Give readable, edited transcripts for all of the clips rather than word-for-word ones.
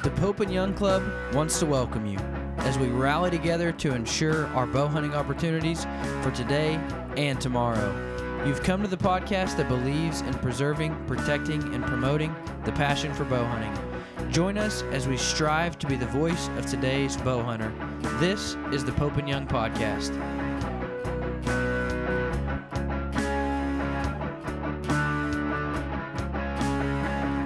The Pope and Young Club wants to welcome you as we rally together to ensure our bow hunting opportunities for today and tomorrow. You've come to the podcast that believes in preserving, protecting, and promoting the passion for bow hunting. Join us as we strive to be the voice of today's bow hunter. This is the Pope and Young Podcast.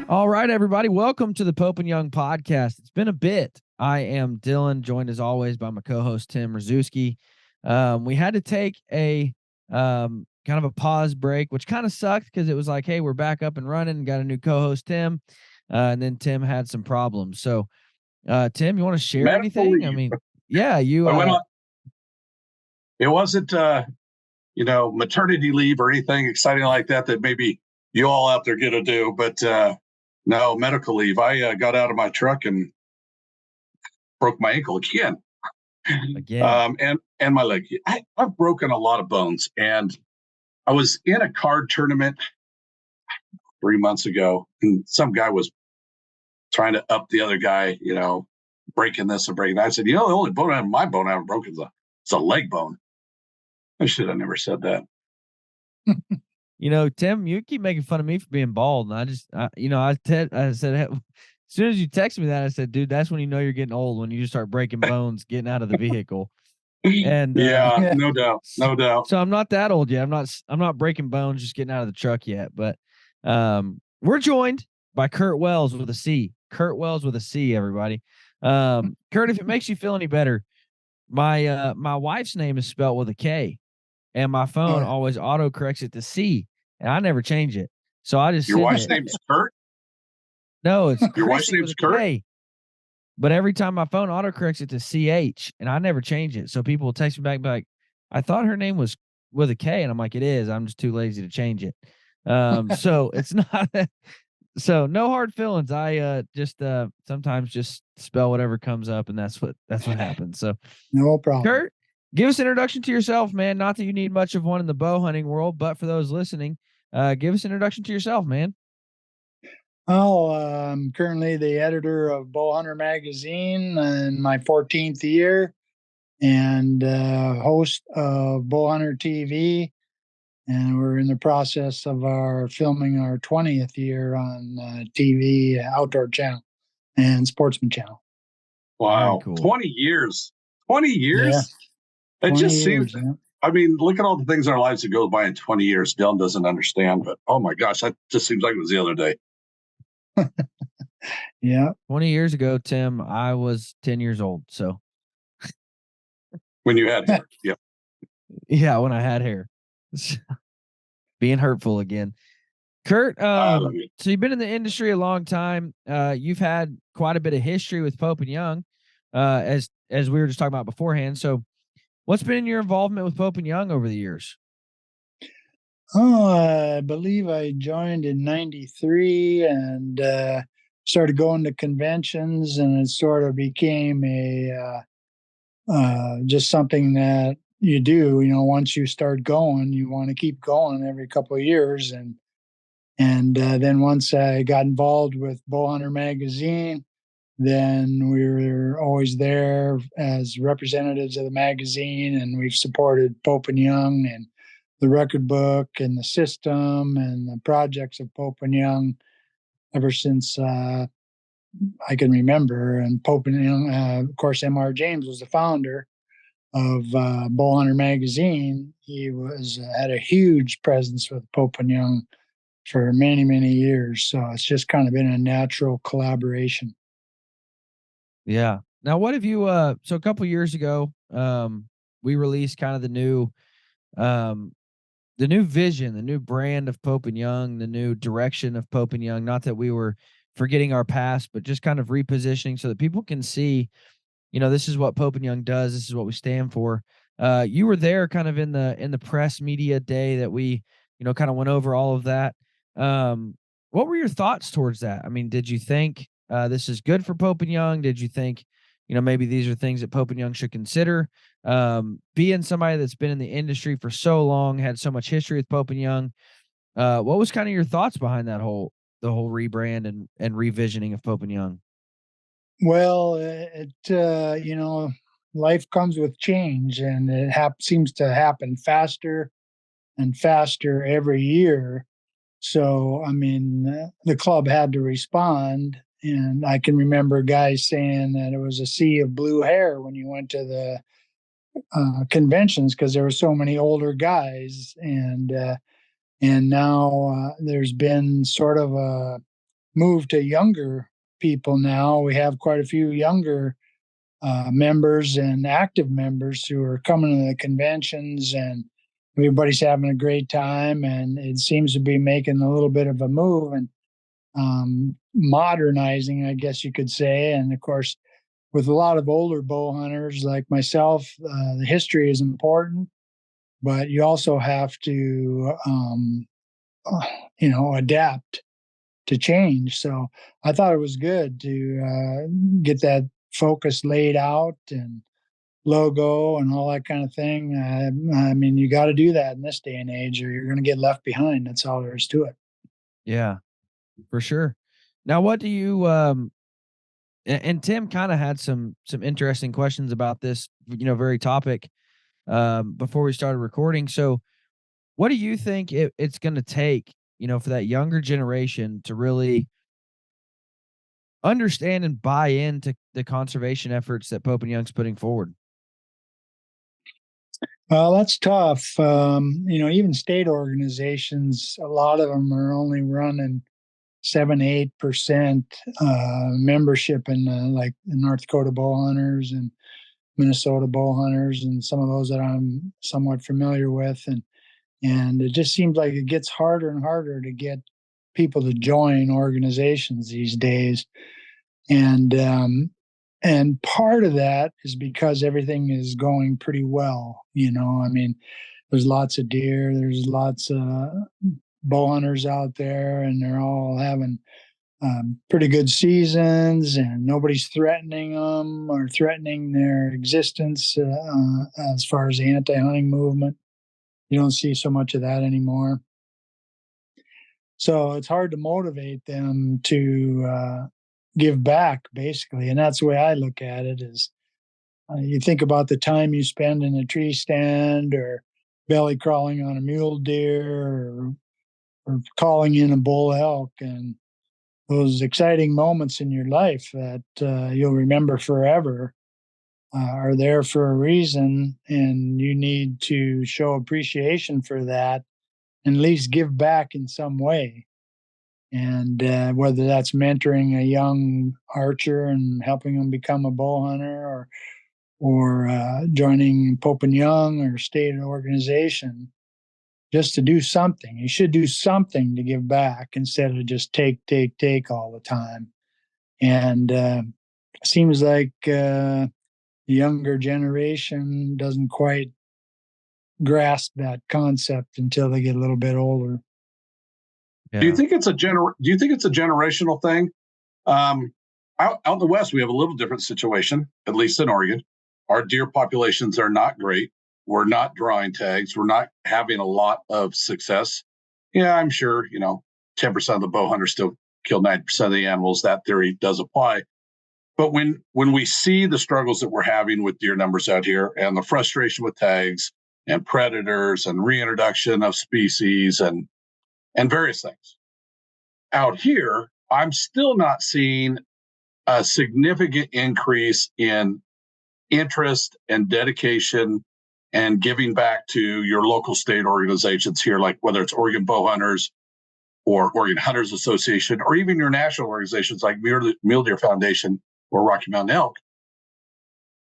All right, everybody. Welcome to the Pope and Young Podcast. It's been a bit. I am Dylan, joined as always by my co-host, Tim Rzuski. We had to take a kind of a pause break, which kind of sucked because it was like, hey, we're back up and running, got a new co-host, Tim. And then Tim had some problems. So, Tim, you want to share anything? Leave. I mean, yeah, you. It wasn't, maternity leave or anything exciting like that maybe you all out there get to do, but no, medical leave. I got out of my truck and broke my ankle again. And my leg. I've broken a lot of bones, and I was in a card tournament 3 months ago, and some guy was trying to up the other guy, breaking this and breaking that. I said, the only bone I haven't broken is a leg bone. I should have never said that. Tim, you keep making fun of me for being bald, and I said, hey, as soon as you texted me that, I said, dude, that's when you know you're getting old, when you just start breaking bones, getting out of the vehicle. And no doubt. So I'm not that old yet. I'm not breaking bones, just getting out of the truck yet. But we're joined by Curt Wells with a C. Curt Wells with a C, everybody. Curt, if it makes you feel any better, my wife's name is spelled with a K, and my phone always auto corrects it to C, and I never change it. So I just your wife's name's Curt? No, it's your wife's name's Curt. K. But every time my phone autocorrects it to CH, and I never change it. So people will text me back like, I thought her name was with a K, and I'm like, it is. I'm just too lazy to change it. So it's not. So no hard feelings. I just sometimes just spell whatever comes up, and that's what happens. So no problem. Curt, give us an introduction to yourself, man. Not that you need much of one in the bow hunting world, but for those listening, give us an introduction to yourself, man. I'm currently the editor of Bowhunter Magazine in my 14th year, and host of Bowhunter TV. And we're in the process of filming our 20th year on TV, Outdoor Channel and Sportsman Channel. Wow. Cool. 20 years. 20 years? Yeah. It just seems, I mean, look at all the things in our lives that go by in 20 years. Dylan doesn't understand, but oh my gosh, that just seems like it was the other day. Yeah. 20 years ago, Tim, I was 10 years old. So when you had hair. Yeah. Yeah, when I had hair. Being hurtful again. Curt, so you've been in the industry a long time. You've had quite a bit of history with Pope and Young, as we were just talking about beforehand. So what's been your involvement with Pope and Young over the years? I believe I joined in 93 and started going to conventions, and it sort of became just something that you do. Once you start going, you want to keep going every couple of years. And then once I got involved with Bowhunter Magazine, then we were always there as representatives of the magazine, and we've supported Pope and Young and the record book and the system and the projects of Pope and Young ever since I can remember. And Pope and Young, of course, M.R. James was the founder of Bowhunter Magazine. He had a huge presence with Pope and Young for many, many years. So it's just kind of been a natural collaboration. Yeah. Now, what have you? So a couple years ago, we released kind of the new vision, the new brand of Pope and Young, the new direction of Pope and Young. Not that we were forgetting our past, but just kind of repositioning so that people can see, this is what Pope and Young does. This is what we stand for. You were there kind of in the press media day that we, kind of went over all of that. What were your thoughts towards that? I mean, did you think this is good for Pope and Young? Did you think, maybe these are things that Pope and Young should consider? Being somebody that's been in the industry for so long, had so much history with Pope and Young, what was kind of your thoughts behind the whole rebrand and revisioning of Pope and Young? Well, you know, life comes with change, and it seems to happen faster and faster every year. So, I mean, the club had to respond. And I can remember guys saying that it was a sea of blue hair when you went to the conventions because there were so many older guys. And now there's been sort of a move to younger people now. We have quite a few younger members and active members who are coming to the conventions, and everybody's having a great time, and it seems to be making a little bit of a move and modernizing, I guess you could say. And of course, with a lot of older bow hunters like myself, the history is important, but you also have to you know, adapt to change. So I thought it was good to get that focus laid out and logo and all that kind of thing. I mean, you got to do that in this day and age, or you're going to get left behind. That's all there is to it. Yeah, for sure. Now, what do you and Tim kind of had some interesting questions about this, very topic before we started recording. So, what do you think it's going to take, for that younger generation to really understand and buy into the conservation efforts that Pope and Young's putting forward? Well, that's tough. You know, even state organizations, a lot of them are only running 7, 8% membership in like the North Dakota Bowhunters and Minnesota Bowhunters, and some of those that I'm somewhat familiar with. And it just seems like it gets harder and harder to get people to join organizations these days. And part of that is because everything is going pretty well. You know, I mean, there's lots of deer, there's lots of bow hunters out there, and they're all having pretty good seasons, and nobody's threatening them or threatening their existence as far as the anti-hunting movement. You don't see so much of that anymore. So it's hard to motivate them to give back, basically. And that's the way I look at it is you think about the time you spend in a tree stand or belly crawling on a mule deer or calling in a bull elk, and those exciting moments in your life that you'll remember forever are there for a reason, and you need to show appreciation for that and at least give back in some way. And whether that's mentoring a young archer and helping them become a bow hunter, or joining Pope and Young or state organization, just to do something. You should do something to give back instead of just take all the time. And it seems like the younger generation doesn't quite grasp that concept until they get a little bit older. Do you Yeah. think it's a generational thing? Out in the West, we have a little different situation, at least in Oregon. Our deer populations are not great. We're not drawing tags. We're not having a lot of success. Yeah, I'm sure, 10% of the bow hunters still kill 90% of the animals. That theory does apply. But when we see the struggles that we're having with deer numbers out here and the frustration with tags and predators and reintroduction of species and various things out here, I'm still not seeing a significant increase in interest and dedication and giving back to your local state organizations here, like whether it's Oregon Bowhunters or Oregon Hunters Association, or even your national organizations like Mule Deer Foundation or Rocky Mountain Elk.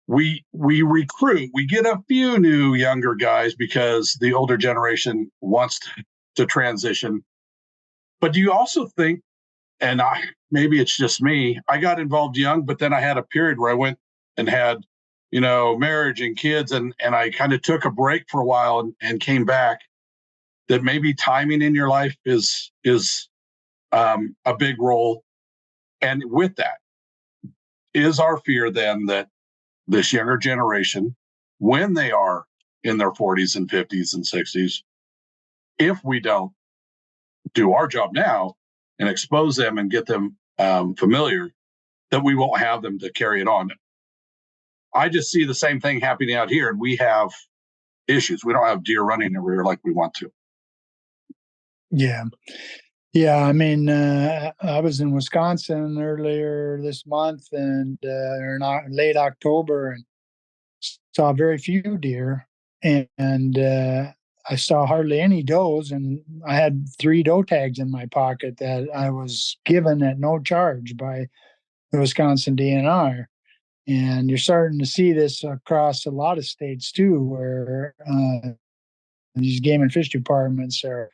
We recruit, we get a few new younger guys because the older generation wants to transition. But do you also think, and maybe it's just me, I got involved young, but then I had a period where I went and had, marriage and kids, and I kind of took a break for a while and came back, that maybe timing in your life is a big role. And with that is our fear then that this younger generation, when they are in their 40s and 50s and 60s, if we don't do our job now and expose them and get them familiar, that we won't have them to carry it on. I just see the same thing happening out here, and we have issues. We don't have deer running everywhere like we want to. Yeah. Yeah, I mean, I was in Wisconsin earlier this month and or not late October, and saw very few deer, and I saw hardly any does, and I had 3 doe tags in my pocket that I was given at no charge by the Wisconsin DNR. And you're starting to see this across a lot of states too, where these game and fish departments are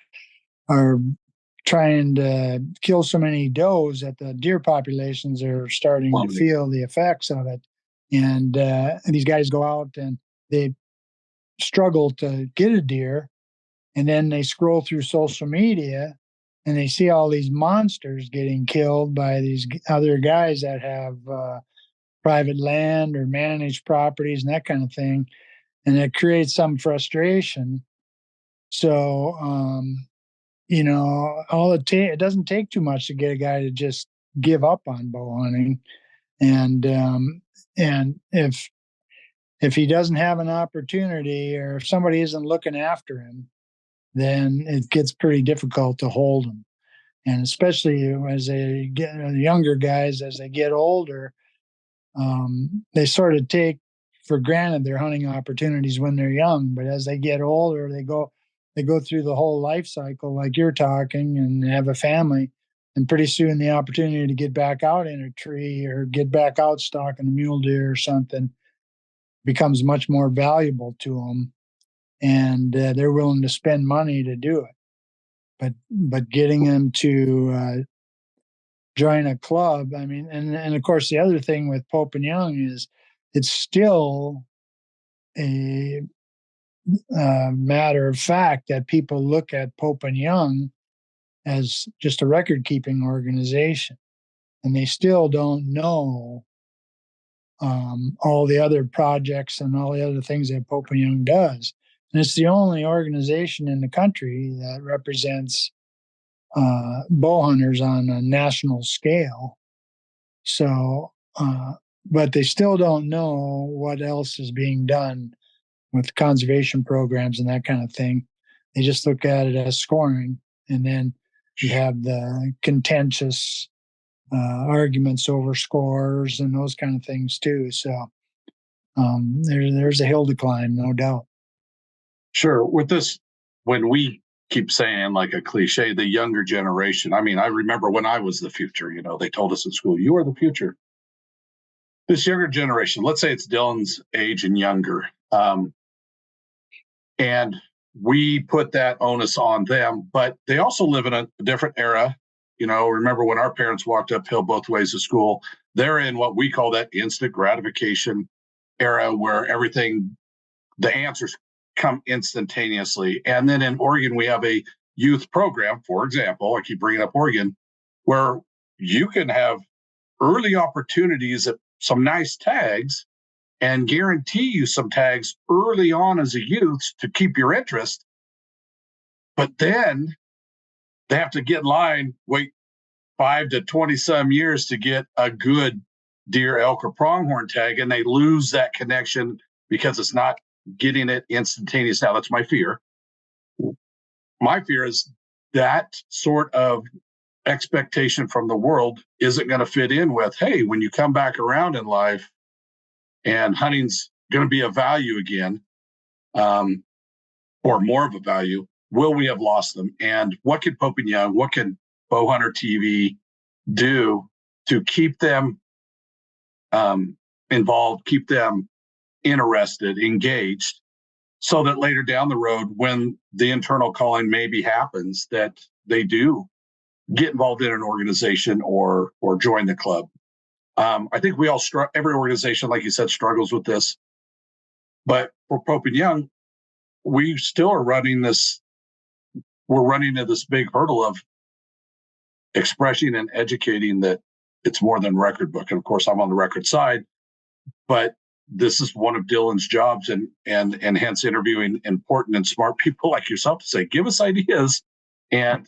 trying to kill so many does that the deer populations are starting to feel the effects of it. And these guys go out and they struggle to get a deer, and then they scroll through social media and they see all these monsters getting killed by these other guys that have private land or managed properties and that kind of thing, and it creates some frustration. So you know, it doesn't take too much to get a guy to just give up on bow hunting, and if he doesn't have an opportunity, or if somebody isn't looking after him, then it gets pretty difficult to hold him. And especially as they get younger guys, as they get older, they sort of take for granted their hunting opportunities when they're young. But as they get older, they go through the whole life cycle, like you're talking, and have a family. And pretty soon, the opportunity to get back out in a tree or get back out stalking a mule deer or something becomes much more valuable to them, and they're willing to spend money to do it. But getting them to join a club, I mean, and of course the other thing with Pope and Young is it's still a matter of fact that people look at Pope and Young as just a record keeping organization, and they still don't know all the other projects and all the other things that Pope and Young does. And it's the only organization in the country that represents bow hunters on a national scale. So, but they still don't know what else is being done with conservation programs and that kind of thing. They just look at it as scoring. And then you have the contentious arguments over scores and those kind of things too. So there's a hill to climb, no doubt. Sure. With this, when we keep saying like a cliche, the younger generation, I mean, I remember when I was the future, you know, they told us in school, you are the future. This younger generation, let's say it's Dylan's age and younger, and we put that onus on them, but they also live in a different era. You know, remember when our parents walked uphill both ways to school, they're in what we call that instant gratification era where everything, the answers come instantaneously. And then in Oregon, we have a youth program, for example, I keep bringing up Oregon, where you can have early opportunities at some nice tags and guarantee you some tags early on as a youth to keep your interest. But then they have to get in line, wait 5 to 20 some years to get a good deer, elk, or pronghorn tag, and they lose that connection because it's not getting it instantaneous. Now, that's my fear. My fear is that sort of expectation from the world isn't going to fit in with, hey, when you come back around in life and hunting's going to be a value again, or more of a value, will we have lost them? And what can Pope and Young, what can Bowhunter TV do to keep them involved, keep them interested, engaged, so that later down the road, when the internal calling maybe happens, that they do get involved in an organization or join the club. I think we all every organization, like you said, struggles with this. But for Pope and Young, we still are running this. We're running into this big hurdle of expressing and educating that it's more than record book. And of course, I'm on the record side, but this is one of Dylan's jobs, and hence interviewing important and smart people like yourself to say, give us ideas, and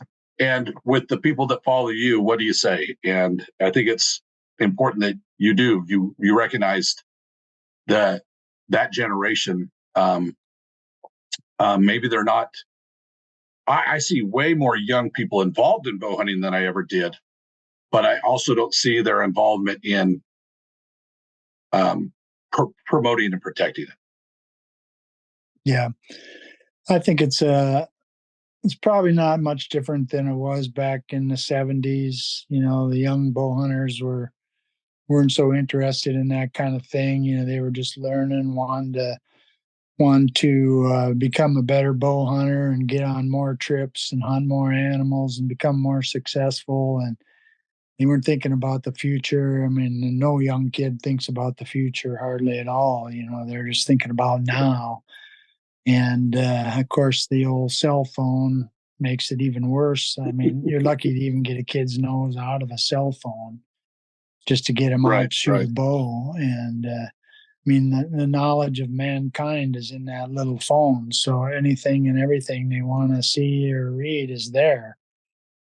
with the people that follow you, what do you say? And I think it's important that you recognized that generation. Maybe they're not. I see way more young people involved in bow hunting than I ever did, but I also don't see their involvement in promoting and protecting it. Yeah, I think it's probably not much different than it was back in the 70s. You know, the young bow hunters weren't so interested in that kind of thing. You know, they were just learning, wanted to become a better bow hunter and get on more trips and hunt more animals and become more successful. And they weren't thinking about the future. I mean, no young kid thinks about the future hardly at all. You know, they're just thinking about now. And of course, the old cell phone makes it even worse. I mean, you're lucky to even get a kid's nose out of a cell phone just to get them out to shoot a bow. And I mean, the knowledge of mankind is in that little phone. So anything and everything they want to see or read is there.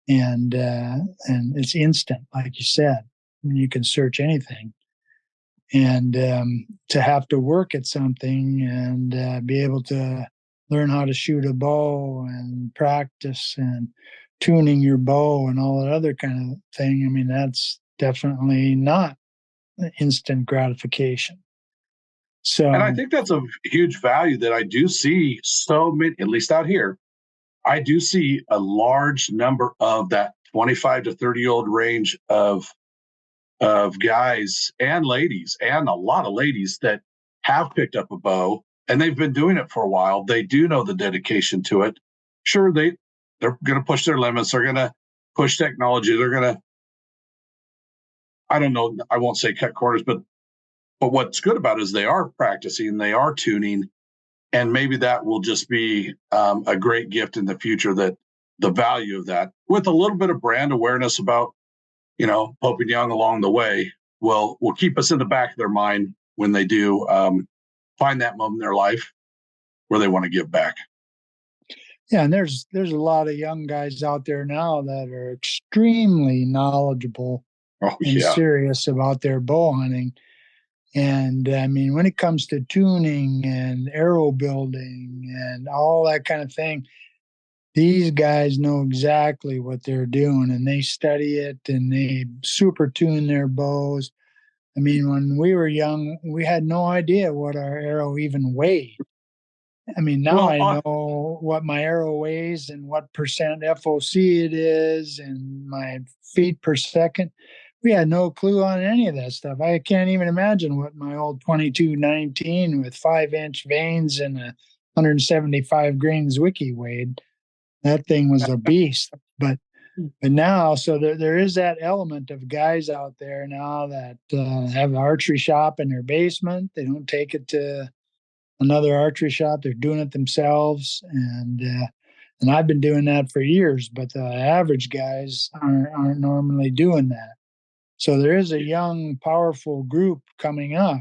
And it's instant, like you said. I mean, you can search anything. And to have to work at something and be able to learn how to shoot a bow and practice and tuning your bow and all that other kind of thing, I mean, that's definitely not instant gratification. So, and I think that's a huge value that I do see so many, at least out here. I do see a large number of that 25 to 30-year-old range of guys and ladies, and a lot of ladies that have picked up a bow and they've been doing it for a while. They do know the dedication to it. Sure, they're going to push their limits. They're going to push technology. They're going to, I don't know, I won't say cut corners, but what's good about it is they are practicing, they are tuning, and maybe that will just be a great gift in the future, that the value of that, with a little bit of brand awareness about, you know, Pope and Young along the way, will keep us in the back of their mind when they do find that moment in their life where they want to give back. Yeah, and there's a lot of young guys out there now that are extremely knowledgeable and serious about their bow hunting. And I mean, when it comes to tuning and arrow building and all that kind of thing, these guys know exactly what they're doing, and they study it and they super tune their bows. I mean, when we were young, we had no idea what our arrow even weighed. I mean, now I know what my arrow weighs and what percent FOC it is and my feet per second. We had no clue on any of that stuff. I can't even imagine what my old 2219 with 5-inch vanes and a 175 grain Zwickey weighed. That thing was a beast. But now, so there is that element of guys out there now that have an archery shop in their basement. They don't take it to another archery shop. They're doing it themselves. And I've been doing that for years, but the average guys aren't normally doing that. So there is a young, powerful group coming up.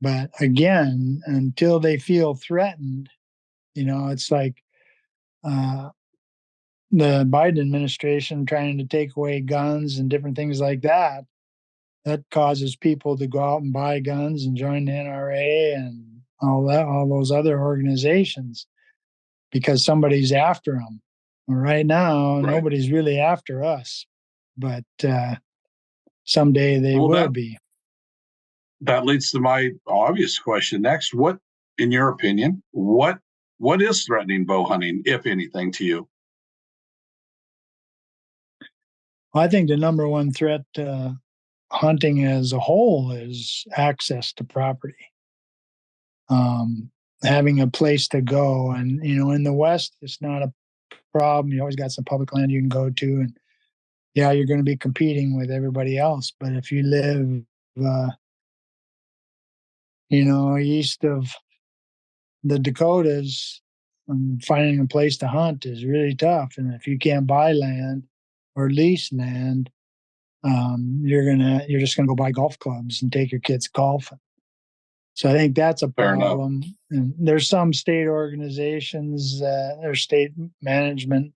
But again, until they feel threatened, you know, it's like the Biden administration trying to take away guns and different things like that. That causes people to go out and buy guns and join the NRA and all those other organizations because somebody's after them. Right now, nobody's really after us, but someday they will be. That leads to my obvious question next. What, in your opinion, what is threatening bow hunting, if anything, to you? I think the number one threat to hunting as a whole is access to property. Having a place to go. And, you know, in the West, it's not a problem. You always got some public land you can go to. And yeah, you're going to be competing with everybody else. But if you live, you know, east of the Dakotas, finding a place to hunt is really tough. And if you can't buy land or lease land, you're just gonna go buy golf clubs and take your kids golfing. So I think that's a problem. And there's some state organizations, or state management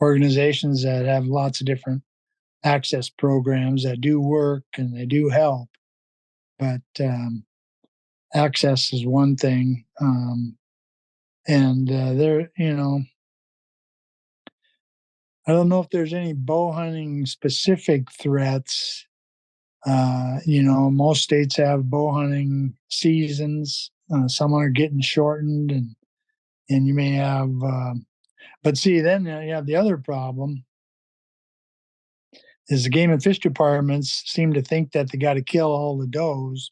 organizations that have lots of different access programs that do work and they do help, but access is one thing. And there, I don't know if there's any bow hunting specific threats. Most states have bow hunting seasons. Some are getting shortened, and you may have. But see, then you have the other problem is the game and fish departments seem to think that they got to kill all the does.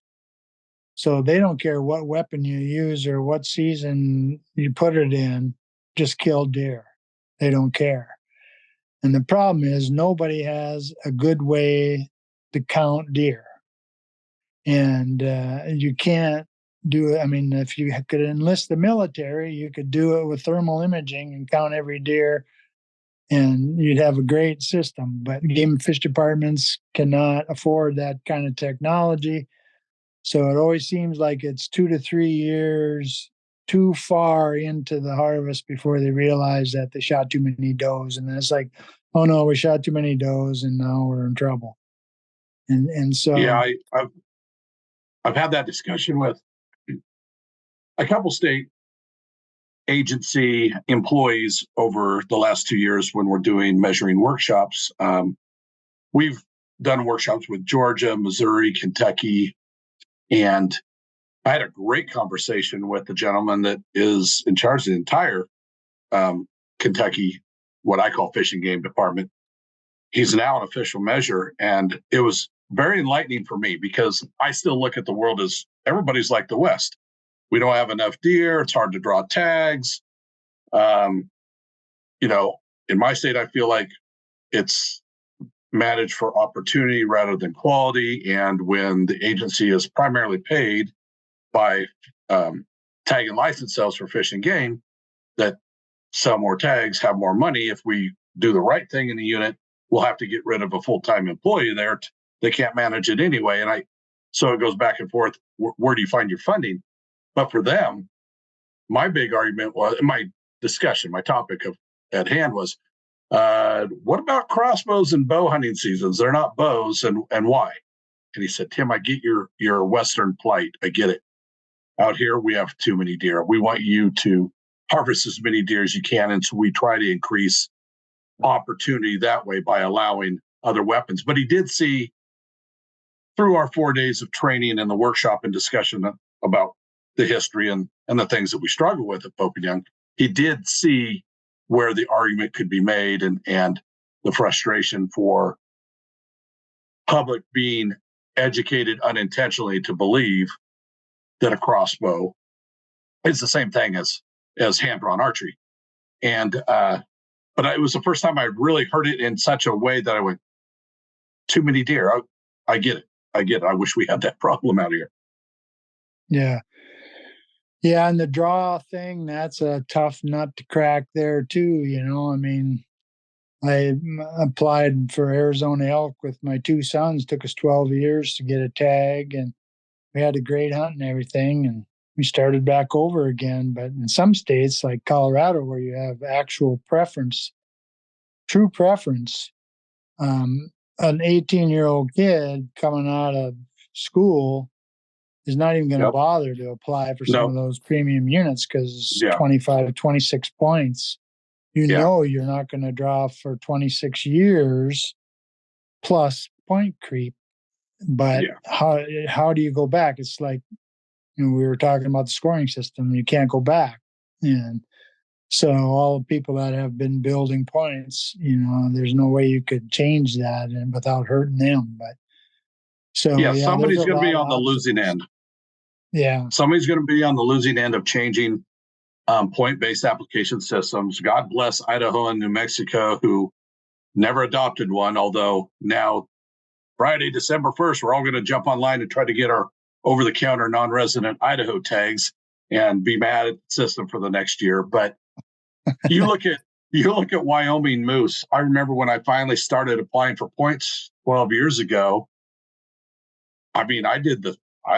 So they don't care what weapon you use or what season you put it in, just kill deer. They don't care. And the problem is nobody has a good way to count deer. And you can't do it. I mean, if you could enlist the military, you could do it with thermal imaging and count every deer, and you'd have a great system. But game and fish departments cannot afford that kind of technology. So it always seems like it's 2 to 3 years too far into the harvest before they realize that they shot too many does. And then it's like, oh no, we shot too many does and now we're in trouble. And so Yeah, I've had that discussion with a couple state agency employees over the last 2 years when we're doing measuring workshops. We've done workshops with Georgia, Missouri, Kentucky, and I had a great conversation with the gentleman that is in charge of the entire Kentucky, what I call fish and game department. He's now an official measure, and it was very enlightening for me because I still look at the world as everybody's like the West. We don't have enough deer. It's hard to draw tags. In my state, I feel like it's managed for opportunity rather than quality. And when the agency is primarily paid by tag and license sales for fish and game, that sell more tags, have more money. If we do the right thing in the unit, we'll have to get rid of a full-time employee there. They can't manage it anyway. So it goes back and forth. Where do you find your funding? But for them, my big argument was, my topic at hand was, what about crossbows and bow hunting seasons? They're not bows, and why? And he said, Tim, I get your Western plight. I get it. Out here, we have too many deer. We want you to harvest as many deer as you can. And so we try to increase opportunity that way by allowing other weapons. But he did see through our 4 days of training and the workshop and discussion about the history and the things that we struggle with at Pope and Young, he did see where the argument could be made and the frustration for public being educated unintentionally to believe that a crossbow is the same thing as hand-drawn archery. And but it was the first time I really heard it in such a way that I went, too many deer. I get it. I wish we had that problem out here. Yeah. Yeah, and the draw thing, that's a tough nut to crack there too, I mean, I applied for Arizona elk with my two sons. It took us 12 years to get a tag, and we had a great hunt and everything, and we started back over again. But in some states like Colorado, where you have actual preference, true preference, an 18-year-old kid coming out of school is not even going to bother to apply for some of those premium units because 25 to 26 points. Know you're not going to draw for 26 years plus point creep. But how do you go back? It's like, we were talking about the scoring system. You can't go back. And so all the people that have been building points, there's no way you could change that and without hurting them. But somebody's going to be on the losing end. Yeah. Somebody's going to be on the losing end of changing point-based application systems. God bless Idaho and New Mexico, who never adopted one, although now Friday, December 1st, we're all going to jump online and try to get our over-the-counter non-resident Idaho tags and be mad at the system for the next year. But you look at Wyoming moose. I remember when I finally started applying for points 12 years ago. I mean, I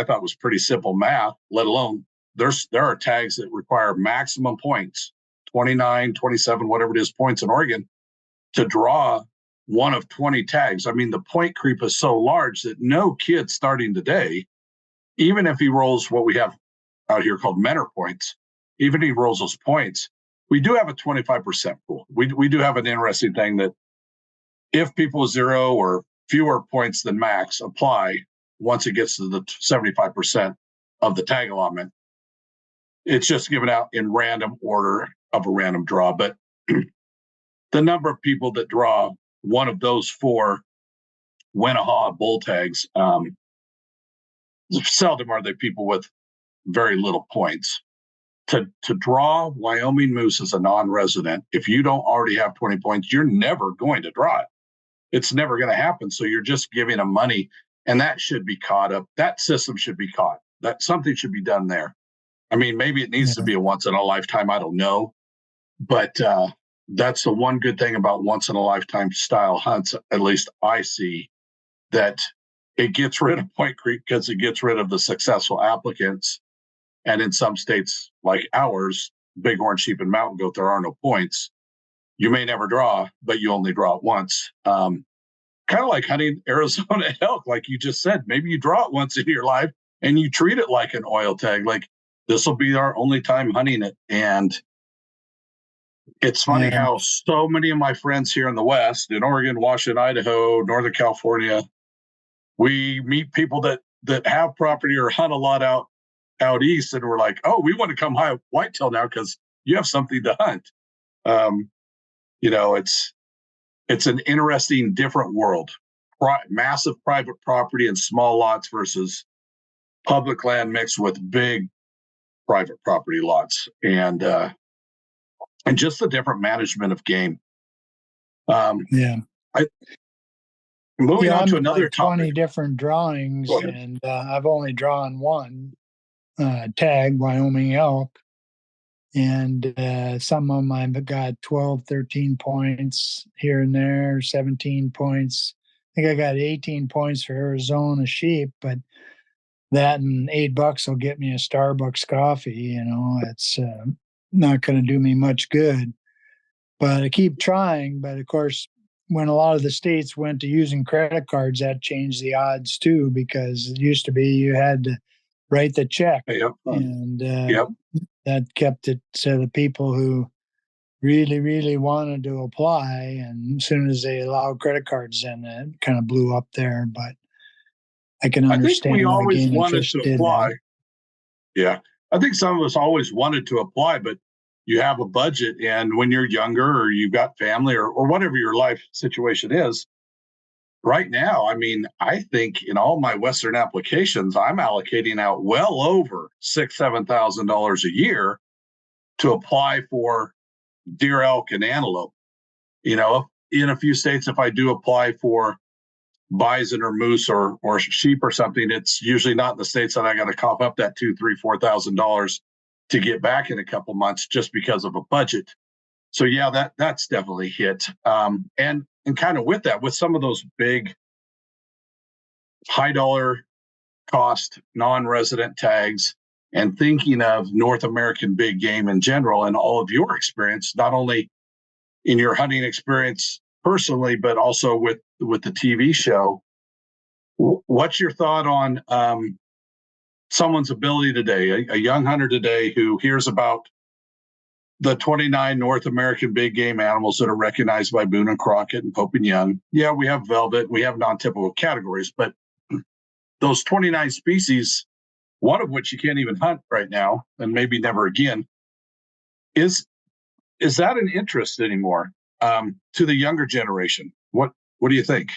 thought it was pretty simple math, let alone there are tags that require maximum points, 29, 27, whatever it is, points in Oregon to draw one of 20 tags. I mean, the point creep is so large that no kid starting today, even if he rolls what we have out here called mentor points, even if he rolls those points, we do have a 25% rule. We do have an interesting thing that if people 0 or fewer points than max apply, once it gets to the 75% of the tag allotment, it's just given out in random order of a random draw. But the number of people that draw one of those 4 Winnahaw bull tags, seldom are they people with very little points. To draw Wyoming moose as a non-resident, if you don't already have 20 points, you're never going to draw it. It's never going to happen. So you're just giving them money, and that should be caught up. That system should be caught. That something should be done there. I mean, maybe it needs to be a once in a lifetime. I don't know, but that's the one good thing about once in a lifetime style hunts. At least I see that it gets rid of point creep because it gets rid of the successful applicants. And in some states like ours, bighorn, sheep, and mountain goat, there are no points. You may never draw, but you only draw it once. Kind of like hunting Arizona elk, like you just said. Maybe you draw it once in your life and you treat it like an oil tag. Like, this will be our only time hunting it. And it's funny how so many of my friends here in the West, in Oregon, Washington, Idaho, Northern California, we meet people that have property or hunt a lot out east, and we're like, oh, we want to come hunt whitetail now because you have something to hunt. It's an interesting, different world. Massive private property and small lots versus public land mixed with big private property lots, and just the different management of game. Moving on to another like topic. 20 different drawings, and I've only drawn one tag, Wyoming elk. And some of them I've got 12, 13 points here and there, 17 points. I think I got 18 points for Arizona sheep, but that and $8 will get me a Starbucks coffee. It's not going to do me much good. But I keep trying. But of course, when a lot of the states went to using credit cards, that changed the odds too, because it used to be you had to write the check. And that kept it to the people who really, really wanted to apply. And as soon as they allowed credit cards in, it kind of blew up there. But I can understand. I think we always wanted to apply. Yeah. I think some of us always wanted to apply, but you have a budget. And when you're younger or you've got family or whatever your life situation is, right now, I mean, I think in all my Western applications, I'm allocating out well over $6,000-7,000 a year to apply for deer, elk, and antelope. In a few states, if I do apply for bison or moose or sheep or something, it's usually not in the states that I got to cough up that $2,000-3,000-4,000 to get back in a couple months just because of a budget. So yeah, that's definitely hit. And kind of with that, with some of those big high dollar cost non-resident tags, and thinking of North American big game in general and all of your experience, not only in your hunting experience personally, but also with the TV show. What's your thought on someone's ability today, a young hunter today who hears about the 29 North American big game animals that are recognized by Boone and Crockett and Pope and Young? Yeah, we have velvet, we have non-typical categories, but those 29 species, one of which you can't even hunt right now, and maybe never again, is that an interest anymore to the younger generation? What do you think?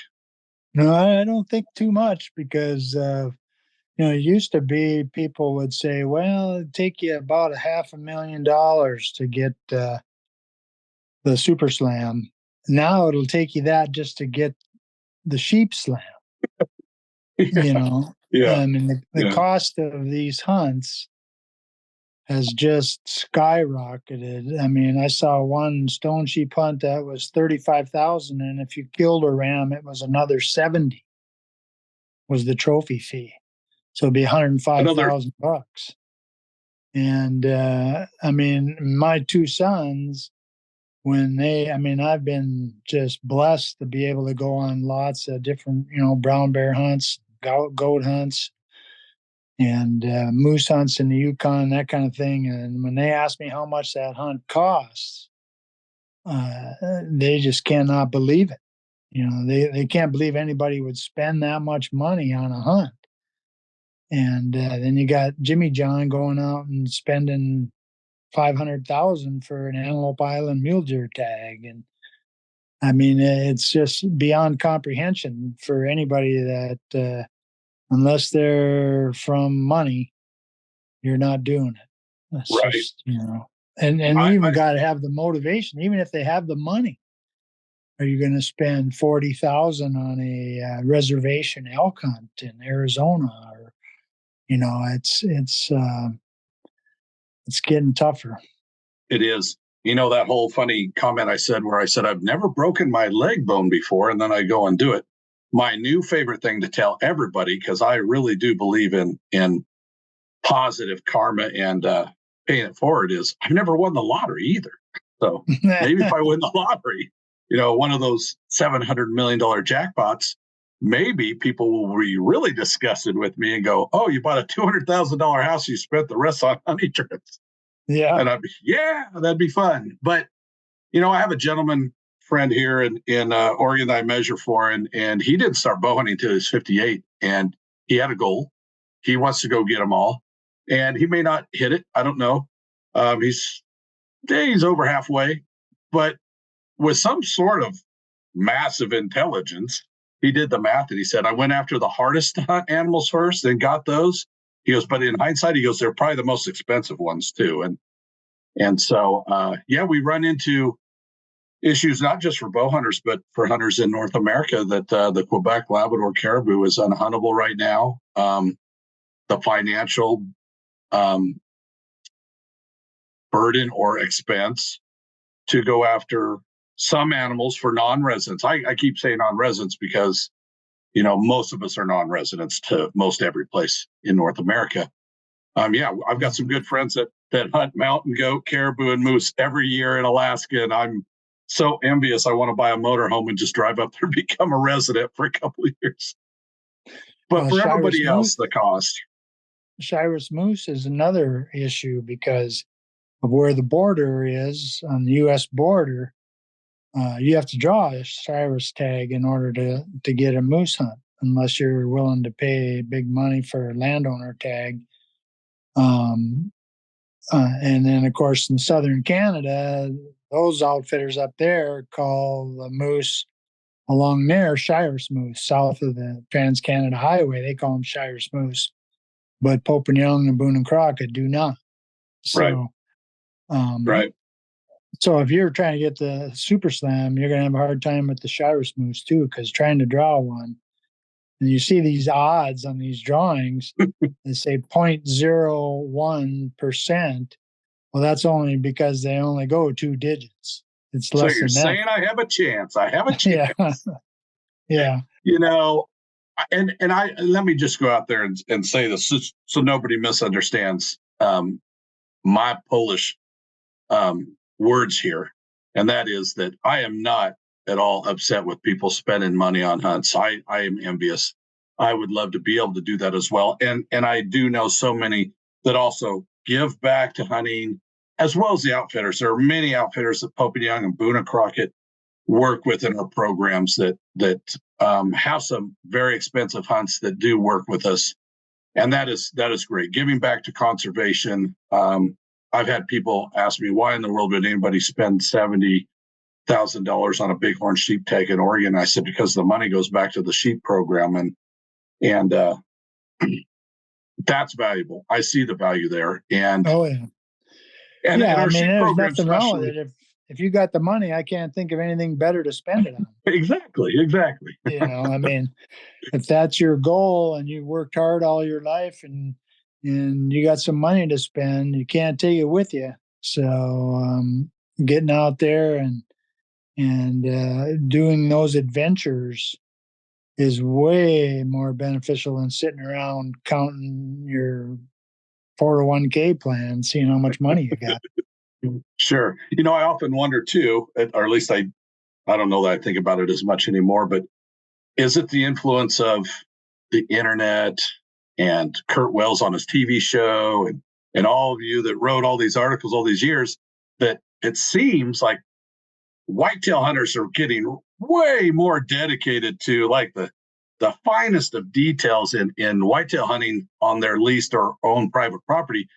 No, I don't think too much, because it used to be people would say, well, it'd take you about $500,000 to get the Super Slam. Now it'll take you that just to get the Sheep Slam. I mean, the cost of these hunts has just skyrocketed. I mean, I saw one stone sheep hunt that was $35,000, and if you killed a ram, it was another $70,000 was the trophy fee. So it'd be $105,000. And I mean, my two sons, I mean, I've been just blessed to be able to go on lots of different, brown bear hunts, goat hunts, and moose hunts in the Yukon, that kind of thing. And when they ask me how much that hunt costs, they just cannot believe it. They can't believe anybody would spend that much money on a hunt. And then you got Jimmy John going out and spending 500,000 for an Antelope Island mule deer tag. And I mean, it's just beyond comprehension for anybody that, unless they're from money, you're not doing it. That's Right. just, and you even got to have the motivation, even if they have the money. Are you going to spend 40,000 on a reservation elk hunt in Arizona? Or, it's getting tougher. It is. That whole funny comment I said where I said, I've never broken my leg bone before, and then I go and do it. My new favorite thing to tell everybody, because I really do believe in positive karma and paying it forward, is I've never won the lottery either. So maybe if I win the lottery, one of those $700 million jackpots, maybe people will be really disgusted with me and go, oh, you bought a $200,000 house, you spent the rest on honey trips. Yeah. And I'd be, yeah, that'd be fun. But, I have a gentleman friend here in Oregon that I measure for, and he didn't start bow hunting until he was 58. And he had a goal. He wants to go get them all. And he may not hit it. I don't know. He's over halfway. But with some sort of massive intelligence, he did the math and he said, I went after the hardest to hunt animals first and got those. He goes, but in hindsight, he goes, they're probably the most expensive ones too. And so, we run into issues, not just for bow hunters, but for hunters in North America, that the Quebec Labrador caribou is unhuntable right now. The financial burden or expense to go after some animals for non-residents. I keep saying non-residents because, most of us are non-residents to most every place in North America. I've got some good friends that hunt mountain goat, caribou, and moose every year in Alaska, and I'm so envious. I want to buy a motorhome and just drive up there and become a resident for a couple of years. But for everybody else, the cost. Shiras moose is another issue because of where the border is on the U.S. border. You have to draw a Shiras tag in order to get a moose hunt, unless you're willing to pay big money for a landowner tag. And then, of course, in southern Canada, those outfitters up there call the moose along there Shiras moose, south of the Trans-Canada Highway. They call them Shiras moose, but Pope and Young and Boone and Crockett do not. So, right. So if you're trying to get the Super Slam, you're going to have a hard time with the Shiras moose too, because trying to draw one, and you see these odds on these drawings, they say 0.01%. Well, that's only because they only go 2 digits. It's less than that. So you're saying I have a chance. I have a chance. Yeah. And I let me just go out there and say this so nobody misunderstands my Polish words here. And that is that I am not at all upset with people spending money on hunts. I am envious. I would love to be able to do that as well. And I do know so many that also give back to hunting, as well as the outfitters. There are many outfitters that Pope and Young and Boone and Crockett work with in our programs that have some very expensive hunts that do work with us. And that is great. Giving back to conservation. I've had people ask me, why in the world would anybody spend $70,000 on a bighorn sheep tag in Oregon? I said, because the money goes back to the sheep program, and that's valuable. I see the value there. And and I mean, there's nothing wrong with it. If you got the money, I can't think of anything better to spend it on. Exactly. I mean, if that's your goal and you worked hard all your life and you got some money to spend, you can't take it with you. So getting out there and doing those adventures is way more beneficial than sitting around counting your 401k plan, seeing how much money you got. Sure. I often wonder too, or at least I don't know that I think about it as much anymore, but is it the influence of the internet and Curt Wells on his TV show and all of you that wrote all these articles all these years that it seems like whitetail hunters are getting way more dedicated to like the finest of details in whitetail hunting on their leased or own private property?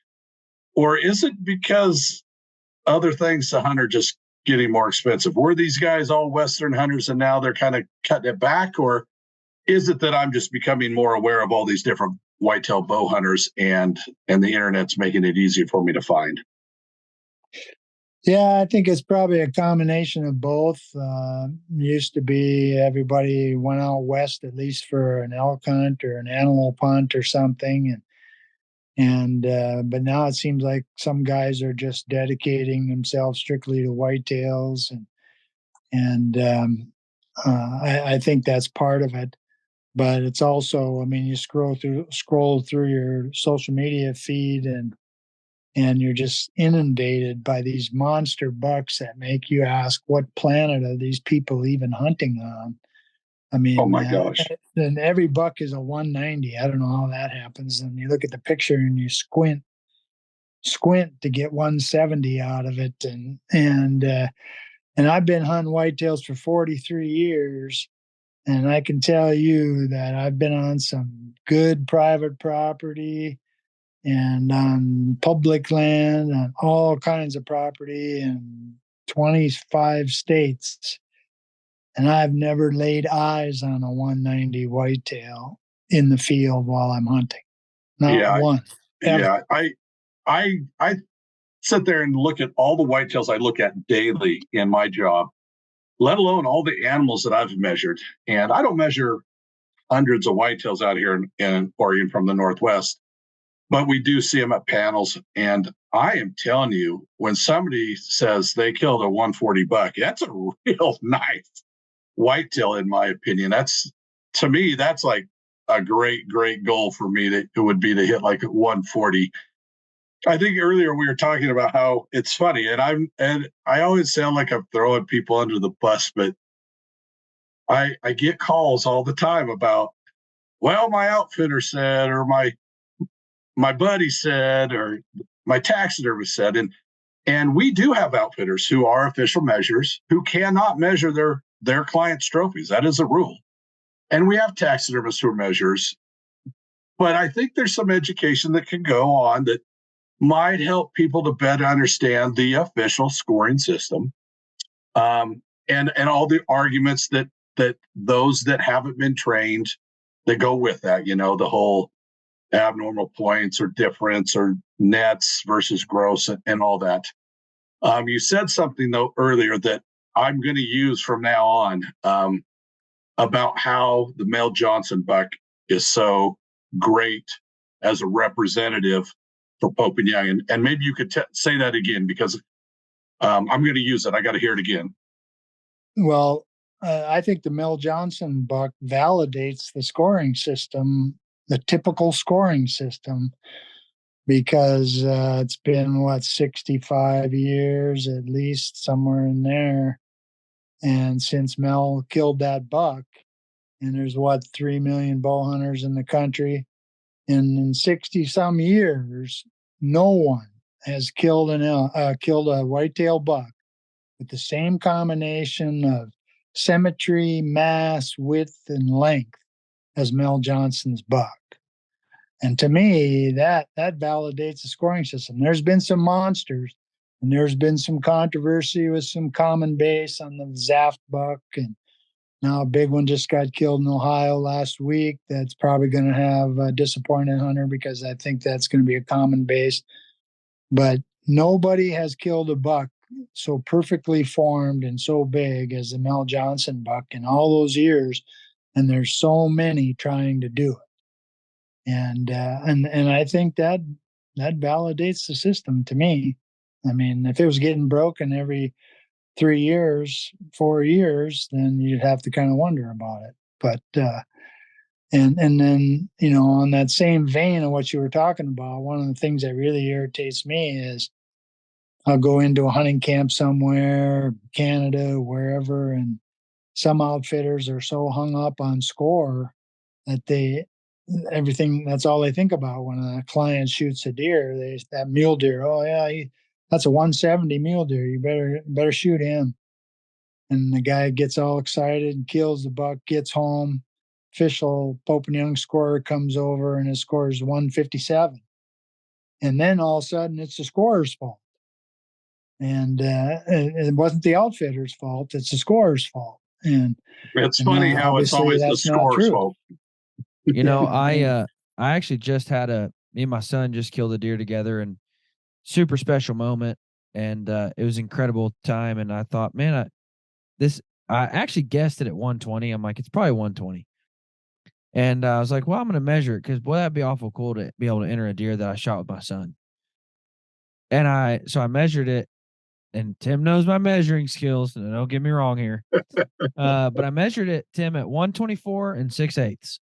Or is it because other things the hunter just getting more expensive? Were these guys all Western hunters and now they're kind of cutting it back? Or is it that I'm just becoming more aware of all these different whitetail bow hunters and the internet's making it easier for me to find? Yeah, I think it's probably a combination of both. Used to be everybody went out west at least for an elk hunt or an antelope hunt or something, but now it seems like some guys are just dedicating themselves strictly to whitetails, and I think that's part of it. But it's also, I mean, you scroll through your social media feed, and you're just inundated by these monster bucks that make you ask, what planet are these people even hunting on? I Oh mean, my gosh. then every buck is a 190. I don't know how that happens. And you look at the picture and you squint to get 170 out of it. And I've been hunting whitetails for 43 years. And I can tell you that I've been on some good private property and on public land, on all kinds of property in 25 states. And I've never laid eyes on a 190 whitetail in the field while I'm hunting. Not Yeah. one, ever. Yeah. I sit there and look at all the whitetails I look at daily in my job, let alone all the animals that I've measured. And I don't measure hundreds of whitetails out here in Oregon from the Northwest, but we do see them at panels. And I am telling you, when somebody says they killed a 140 buck, that's a real nice whitetail, in my opinion. To me, that's like a great goal for me. That it would be to hit like a 140. I think earlier we were talking about how it's funny, and I always sound like I'm throwing people under the bus, but I get calls all the time about, well, my outfitter said, or my buddy said, or my taxidermist said, and we do have outfitters who are official measures who cannot measure their clients' trophies. That is a rule. And we have taxidermists who are measures, but I think there's some education that can go on that might help people to better understand the official scoring system, and all the arguments that those that haven't been trained that go with that. The whole abnormal points or difference or nets versus gross and all that. You said something though earlier that I'm going to use from now on, about how the Mel Johnson buck is so great as a representative for Pope and Young. And maybe you could say that again, because I'm going to use it. I got to hear it again. Well, I think the Mel Johnson buck validates the scoring system, the typical scoring system, because it's been 65 years at least, somewhere in there, and since Mel killed that buck, and there's 3 million bow hunters in the country, and in 60 some years no one has killed a whitetail buck with the same combination of symmetry, mass, width, and length as Mel Johnson's buck. And to me, that validates the scoring system. There's been some monsters, and there's been some controversy with some common base on the Zaft buck, and now a big one just got killed in Ohio last week. That's probably going to have a disappointed hunter, because I think that's going to be a common base. But nobody has killed a buck so perfectly formed and so big as the Mel Johnson buck in all those years, and there's so many trying to do it. And I think that validates the system to me. I mean, if it was getting broken every 3 years, 4 years, then you'd have to kind of wonder about it. But and then, on that same vein of what you were talking about, one of the things that really irritates me is I'll go into a hunting camp somewhere, Canada, wherever, and some outfitters are so hung up on score that everything, that's all they think about when a client shoots a deer. That mule deer, oh yeah, that's a 170 mule deer. You better shoot him. And the guy gets all excited and kills the buck, gets home. Official Pope and Young scorer comes over and his score is 157. And then all of a sudden it's the scorer's fault. And it wasn't the outfitter's fault, it's the scorer's fault. And it's funny how it's always the scorer's fault. I actually just had me and my son just killed a deer together, and super special moment. And it was incredible time. And I thought, man, I actually guessed it at 120. I'm like, it's probably 120. And I was like, well, I'm going to measure it because, boy, that'd be awful cool to be able to enter a deer that I shot with my son. And so I measured it, and Tim knows my measuring skills. And don't get me wrong here. But I measured it, Tim, at 124 and 6/8.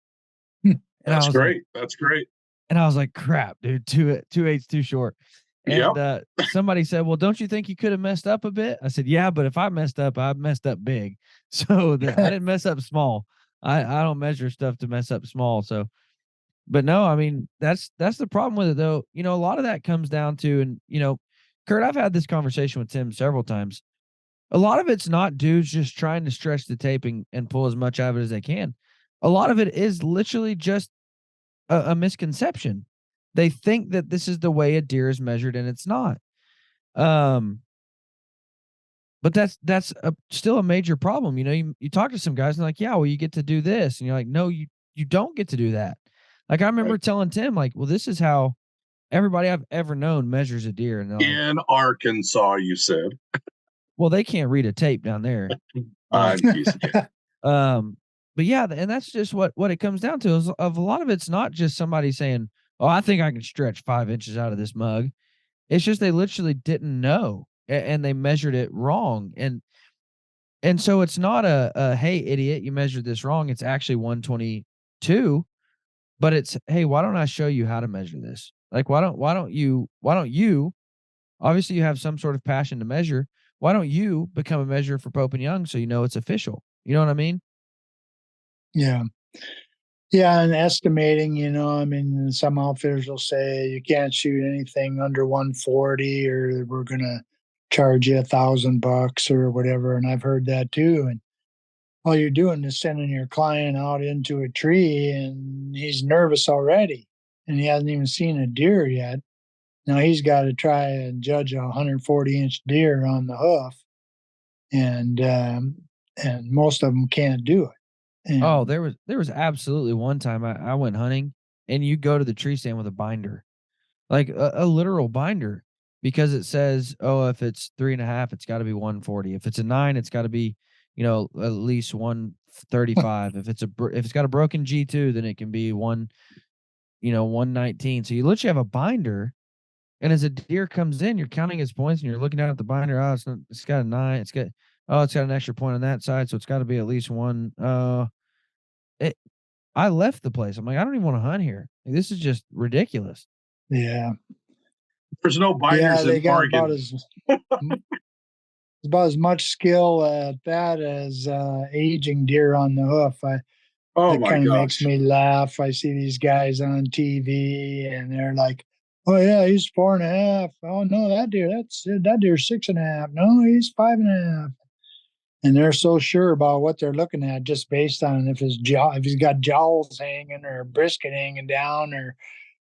That's great. That's great. And I was like, crap, dude, 2/8 too short. And somebody said, well, don't you think you could have messed up a bit? I said, yeah, but if I messed up, I messed up big. So I didn't mess up small. I don't measure stuff to mess up small. So, but no, I mean, that's the problem with it though. A lot of that comes down to, and Curt, I've had this conversation with Tim several times. A lot of it's not dudes just trying to stretch the tape and pull as much out of it as they can. A lot of it is literally just a misconception. They think that this is the way a deer is measured, and it's not. But that's still a major problem. You talk to some guys and they're like, yeah, well, you get to do this. And you're like, no, you don't get to do that. Like I remember telling Tim, like, well, this is how everybody I've ever known measures a deer. And in Arkansas, you said. Well, they can't read a tape down there. But yeah, and that's just what it comes down to is of a lot of it's not just somebody saying, oh, I think I can stretch 5 inches out of this mug. It's just they literally didn't know and they measured it wrong. And so it's not a hey, idiot, you measured this wrong. It's actually 122, but it's, hey, why don't I show you how to measure this? Like, why don't you, obviously you have some sort of passion to measure. Why don't you become a measurer for Pope and Young so you know it's official? You know what I mean? Yeah. Yeah, and estimating, I mean, some outfitters will say you can't shoot anything under 140 or we're going to charge you $1,000 or whatever. And I've heard that too. And all you're doing is sending your client out into a tree and he's nervous already and he hasn't even seen a deer yet. Now he's got to try and judge a 140-inch deer on the hoof. And most of them can't do it. And there was absolutely one time I went hunting and you go to the tree stand with a binder, like a literal binder, because it says, oh, if it's 3.5, it's got to be 140. If it's a 9, it's got to be, at least 135. If it's got a broken G2, then it can be 119. So you literally have a binder, and as a deer comes in, you're counting his points and you're looking down at the binder. Oh, it's got a 9. It's got an extra point on that side, so it's got to be at least 1. I left the place. I'm like, I don't even want to hunt here. Like, this is just ridiculous. Yeah. There's no binders they in got Oregon. about as much skill at that as aging deer on the hoof. That kind of makes me laugh. I see these guys on TV and they're like, oh yeah, he's 4.5. Oh no, that deer's 6.5. No, he's 5.5. And they're so sure about what they're looking at just based on if he's got jowls hanging or brisket hanging down or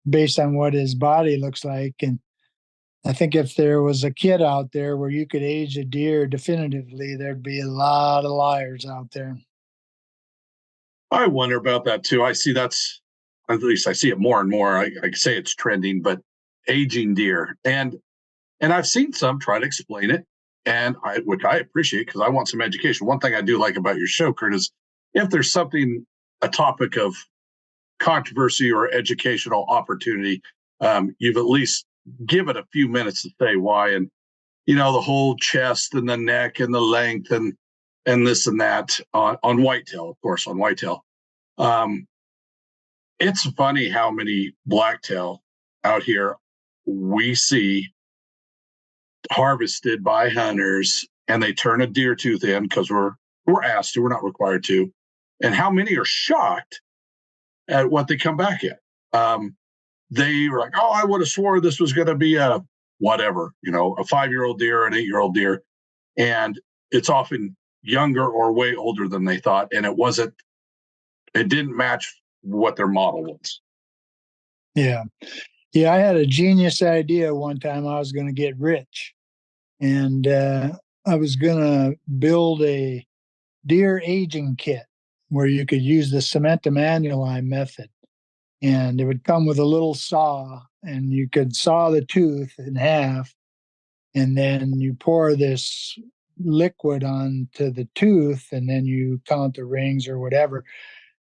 based on what his body looks like. And I think if there was a kit out there where you could age a deer definitively, there'd be a lot of liars out there. I wonder about that too. I see at least I see it more and more. I say it's trending, but aging deer. And I've seen some try to explain it. And which I appreciate because I want some education. One thing I do like about your show, Curt, is if there's a topic of controversy or educational opportunity, you've at least give it a few minutes to say why. And, the whole chest and the neck and the length and this and that on whitetail, of course, on whitetail. It's funny how many blacktail out here we see harvested by hunters, and they turn a deer tooth in because we're asked to, we're not required to, and how many are shocked at what they come back at. They were like, oh, I would have swore this was going to be a whatever, a 5-year-old deer, an 8-year-old deer. And it's often younger or way older than they thought. And it didn't match what their model was. Yeah. Yeah. I had a genius idea one time. I was going to get rich, and I was going to build a deer aging kit where you could use the cement-to-manuline method. And it would come with a little saw, and you could saw the tooth in half, and then you pour this liquid onto the tooth, and then you count the rings or whatever.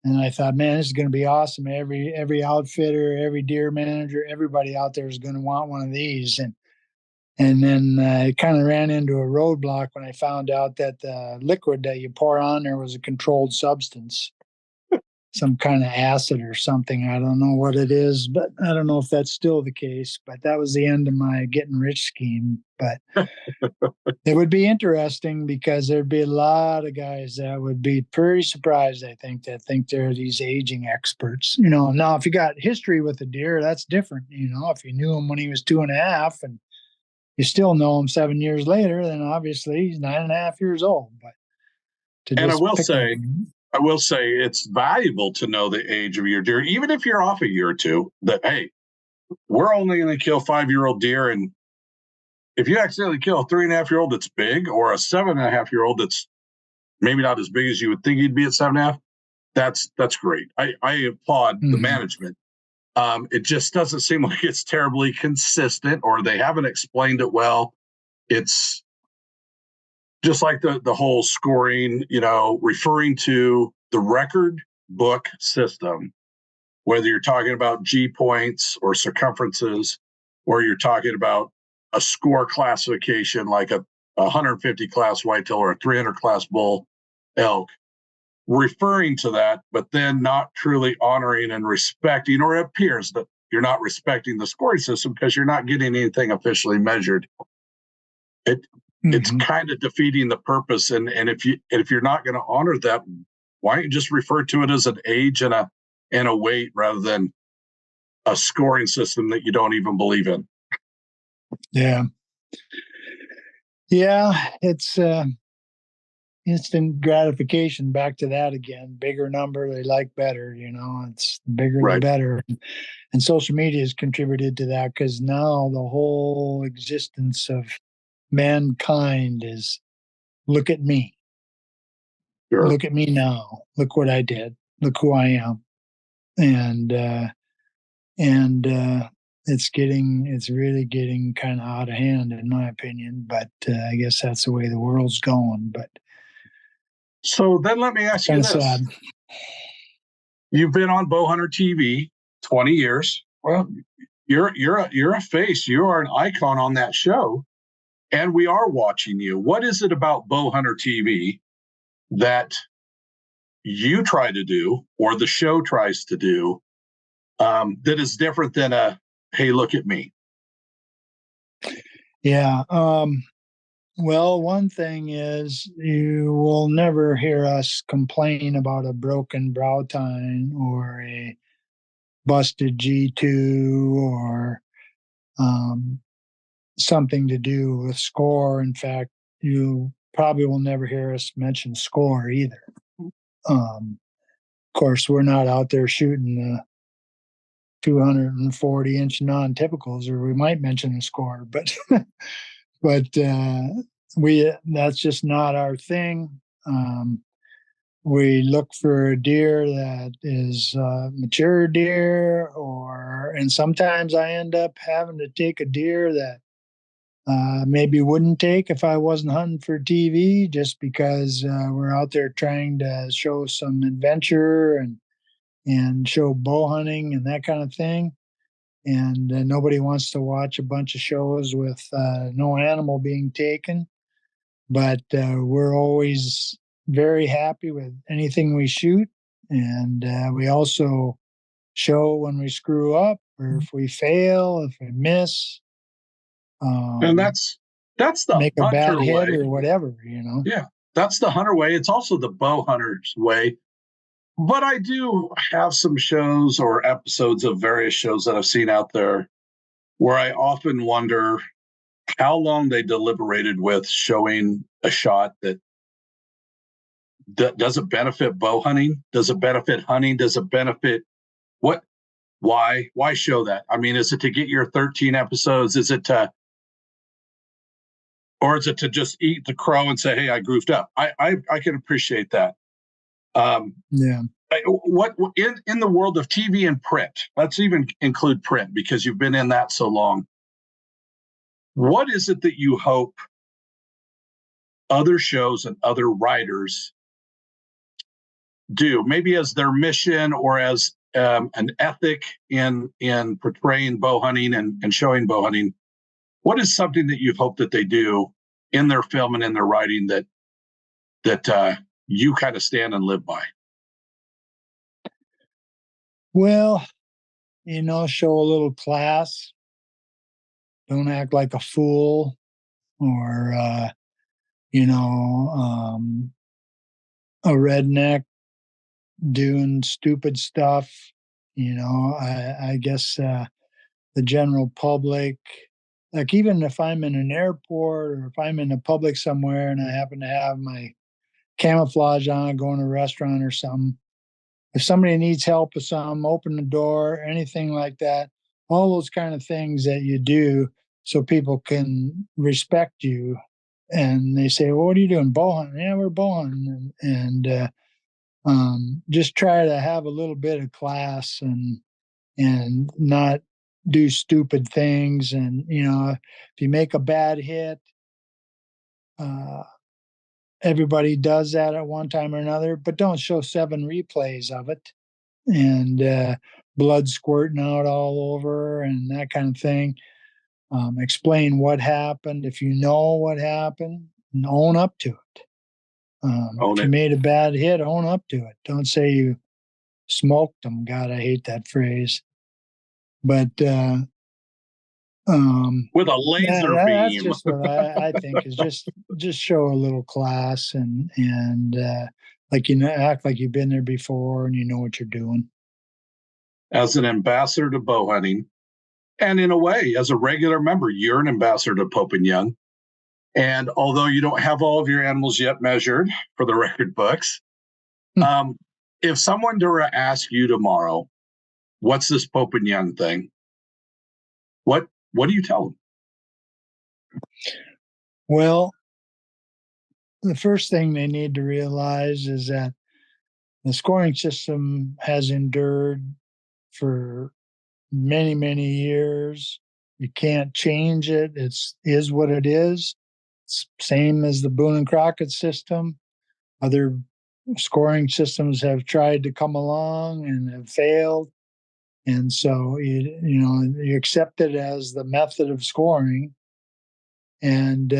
And I thought, man, this is going to be awesome. Every outfitter, every deer manager, everybody out there is going to want one of these. And then it kind of ran into a roadblock when I found out that the liquid that you pour on there was a controlled substance, some kind of acid or something. I don't know what it is, but I don't know if that's still the case. But that was the end of my getting rich scheme. But it would be interesting because there'd be a lot of guys that would be pretty surprised, I think, that think they're these aging experts. Now if you got history with a deer, that's different. If you knew him when he was 2.5 and you still know him 7 years later, then obviously he's 9.5 years old. But and I will say it's valuable to know the age of your deer, even if you're off a year or two, that, hey, we're only going to kill 5-year-old deer. And if you accidentally kill a 3.5-year-old that's big, or a 7.5-year-old that's maybe not as big as you would think he'd be at 7.5, that's great. I applaud the management. It just doesn't seem like it's terribly consistent, or they haven't explained it well. It's just like the whole scoring, referring to the record book system, whether you're talking about G points or circumferences, or you're talking about a score classification like a 150 class whitetail or a 300 class bull elk, referring to that, but then not truly honoring and respecting, or it appears that you're not respecting the scoring system because you're not getting anything officially measured. It's kind of defeating the purpose. And if you're not going to honor that, why don't you just refer to it as an age and a weight rather than a scoring system that you don't even believe in? Yeah. Yeah. It's instant gratification. Back to that again. Bigger number, they like better, it's bigger the better. And social media has contributed to that, because now the whole existence of mankind is, look at me. Sure. Look at me now. Look what I did. Look who I am. And it's really getting kind of out of hand, in my opinion. But I guess that's the way the world's going. But so then let me ask you this. Sad. You've been on Bowhunter TV 20 years. Well, you're a face. You are an icon on that show, and we are watching you. What is it about Bowhunter TV that you try to do, or the show tries to do, that is different than a, hey, look at me? Yeah. Well, one thing is, you will never hear us complain about a broken brow tine or a busted G2 or something to do with score. In fact, you probably will never hear us mention score either. Of course, we're not out there shooting the 240-inch non-typicals, or we might mention a score, but that's just not our thing. We look for a deer that is mature deer, and sometimes I end up having to take a deer that maybe wouldn't take if I wasn't hunting for TV, just because we're out there trying to show some adventure and show bow hunting and that kind of thing. And nobody wants to watch a bunch of shows with no animal being taken. But we're always very happy with anything we shoot. And we also show when we screw up, or if we fail, if we miss. And that's That's the make a bad hunter hit way. or whatever, you know. Yeah, that's the hunter way. It's also the bow hunter's way. But I do have some shows or episodes of various shows that I've seen out there where I often wonder how long they deliberated with showing a shot that does it benefit bow hunting? Does it benefit hunting? Does it benefit what? Why show that? I mean, is it to get your 13 episodes? Is it to, or is it to just eat the crow and say, "Hey, I goofed up"? I can appreciate that. Yeah. What in the world of TV and print? Let's even include print because you've been in that so long. What is it that you hope other shows and other writers do, maybe as their mission or as an ethic in portraying bow hunting and showing bow hunting? What is something that you hope that they do in their film and in their writing that you kind of stand and live by? Well, you know, show a little class. Don't act like a fool, or you know, a redneck doing stupid stuff. You know, I guess the general public, like even if I'm in an airport or if I'm in a public somewhere and I happen to have my camouflage on, going to a restaurant or something, if somebody needs help with something, open the door, anything like that, all those kind of things that you do so people can respect you. And they say, "Well, what are you doing? Bow hunting?" "Yeah, we're bow hunting." And just try to have a little bit of class and not do stupid things. And you know, if you make a bad hit, uh, everybody does that at one time or another, but don't show 7 replays of it and blood squirting out all over and that kind of thing. Explain what happened. If you know what happened, and own up to it. Own If you it made a bad hit, own up to it. Don't say you smoked them. God, I hate that phrase. But with a laser that's beam. just what I think is just show a little class and like, you know, act like you've been there before and you know what you're doing. As an ambassador to bow hunting, and in a way, as a regular member, you're an ambassador to Pope and Young. And although you don't have all of your animals yet measured for the record books, if someone were to ask you tomorrow, "What's this Pope and Young thing?" What do you tell them? Well, the first thing they need to realize is that the scoring system has endured for many, many years. You can't change it. Is what it is. It's same as the Boone and Crockett system. Other scoring systems have tried to come along and have failed. And so you know, you accept it as the method of scoring, and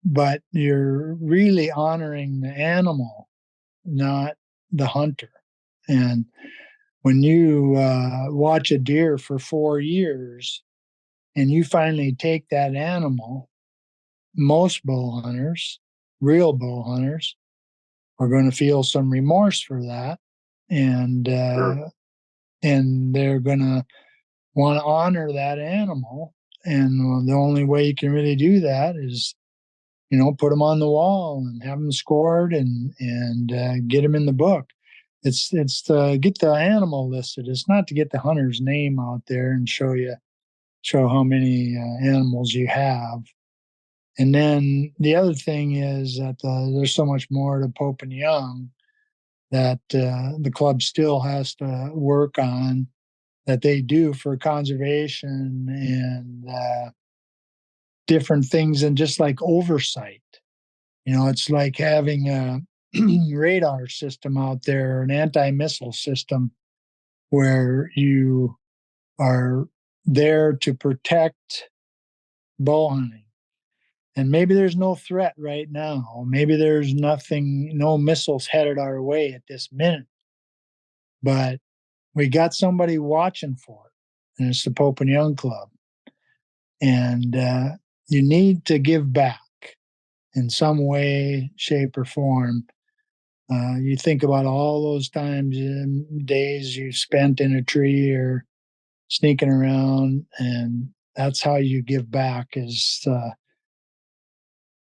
but you're really honoring the animal, not the hunter. And when you watch a deer for 4 years and you finally take that animal, most bow hunters, real bow hunters, are going to feel some remorse for that, and and they're going to want to honor that animal. And the only way you can really do that is, you know, put them on the wall and have them scored and get them in the book. It's to get the animal listed. It's not to get the hunter's name out there and show how many animals you have. And then the other thing is that there's so much more to Pope and Young that the club still has to work on, that they do for conservation and different things, and just like oversight. You know, it's like having a radar system out there, an anti-missile system, where you are there to protect bow hunting. And maybe there's no threat right now. Maybe there's nothing, no missiles headed our way at this minute. But we got somebody watching for it, and it's the Pope and Young Club. And you need to give back in some way, shape, or form. You think about all those times and days you spent in a tree or sneaking around, and that's how you give back, is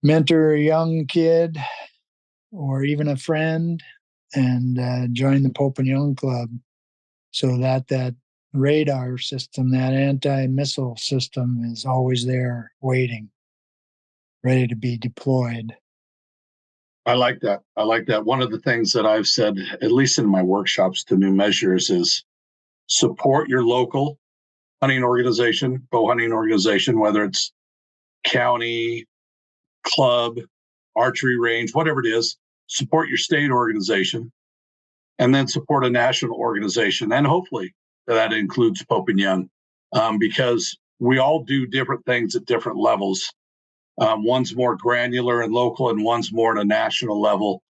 mentor a young kid or even a friend, and join the Pope and Young Club, so that radar system, that anti-missile system, is always there waiting, ready to be deployed. I like that. I like that. One of the things that I've said, at least in my workshops to new measures, is support your local hunting organization, bow hunting organization, whether it's county, club, archery range, whatever it is. Support your state organization, and then support a national organization. And hopefully that includes Pope and Young, because we all do different things at different levels. One's more granular and local, and one's more at a national level.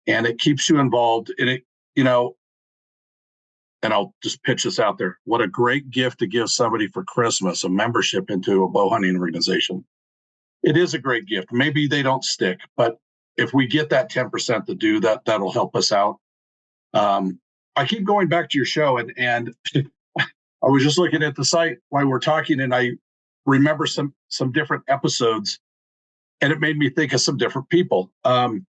And it keeps you involved in it, and I'll just pitch this out there. What a great gift to give somebody for Christmas, a membership into a bow hunting organization. It is a great gift. Maybe they don't stick, but if we get that 10% to do that, that'll help us out. I keep going back to your show, and I was just looking at the site while we're talking, and I remember some different episodes, and it made me think of some different people. I'm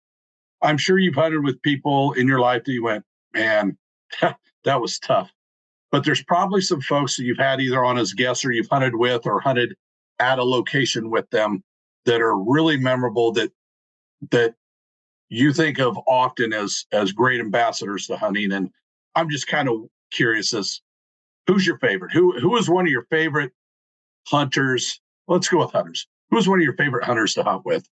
sure you've hunted with people in your life that you went, man, that was tough. But there's probably some folks that you've had either on as guests or you've hunted with or hunted at a location with them that are really memorable, that you think of often as great ambassadors to hunting. And I'm just kind of curious, as who's your favorite? Who is one of your favorite hunters? Let's go with hunters. Who's one of your favorite hunters to hunt with?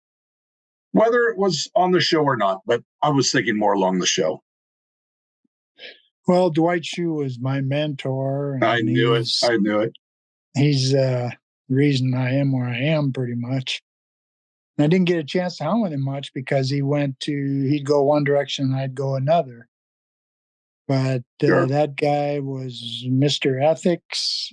Whether it was on the show or not, but I was thinking more along the show. Well, Dwight Shue was my mentor. I knew it. He's the reason I am where I am, pretty much. And I didn't get a chance to hunt with him much because he'd go one direction and I'd go another. But Sure. that guy was Mr. Ethics.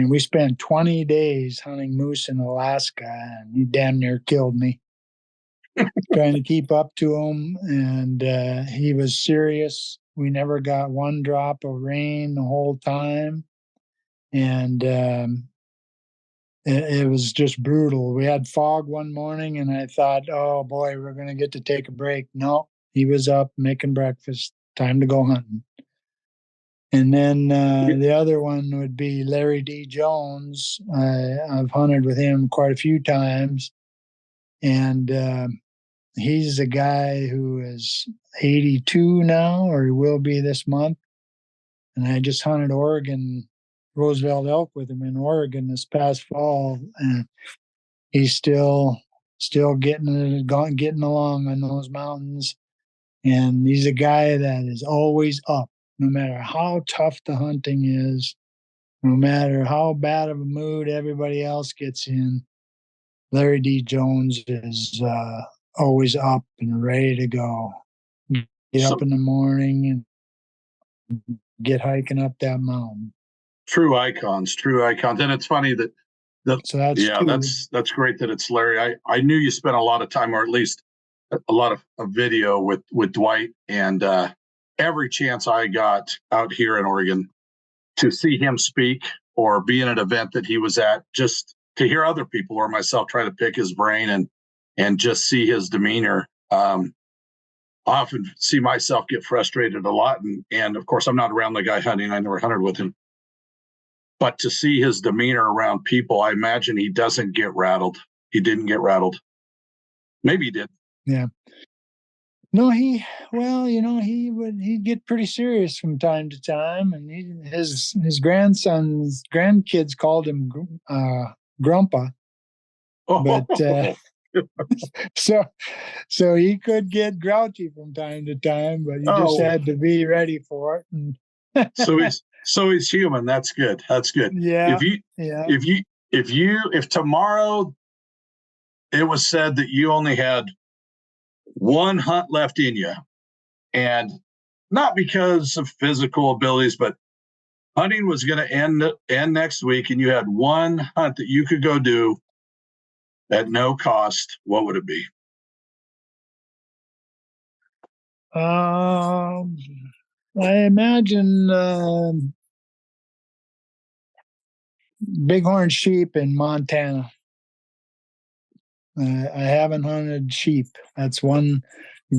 We spent 20 days hunting moose in Alaska, and he damn near killed me trying to keep up to him. And he was serious. We never got one drop of rain the whole time. And it was just brutal. We had fog one morning, and I thought, oh boy, we're going to get to take a break. No, he was up making breakfast. Time to go hunting. And then the other one would be Larry D. Jones. I've hunted with him quite a few times. And he's a guy who is 82 now, or he will be this month. And I just hunted Oregon, Roosevelt elk with him in Oregon this past fall. And he's still getting along on those mountains. And he's a guy that is always up, no matter how tough the hunting is, no matter how bad of a mood everybody else gets in. Larry D. Jones is always up and ready to go. Get up in the morning and get hiking up that mountain. True icons. And it's funny that that's great that it's Larry. I knew you spent a lot of time, or at least a lot of video with Dwight, and every chance I got out here in Oregon to see him speak or be in an event that he was at, just to hear other people or myself try to pick his brain and just see his demeanor. I often see myself get frustrated a lot, and of course I'm not around the guy hunting. I never hunted with him, but to see his demeanor around people, I imagine he doesn't get rattled. He didn't get rattled. Maybe he did. Yeah. No, he'd get pretty serious from time to time, and his grandkids called him Grandpa. But so he could get grouchy from time to time, but you just had to be ready for it. So he's human. That's good. Yeah. If tomorrow it was said that you only had one hunt left in you, and not because of physical abilities, but hunting was going to end next week, and you had one hunt that you could go do, at no cost, what would it be? I imagine bighorn sheep in Montana. I haven't hunted sheep. That's one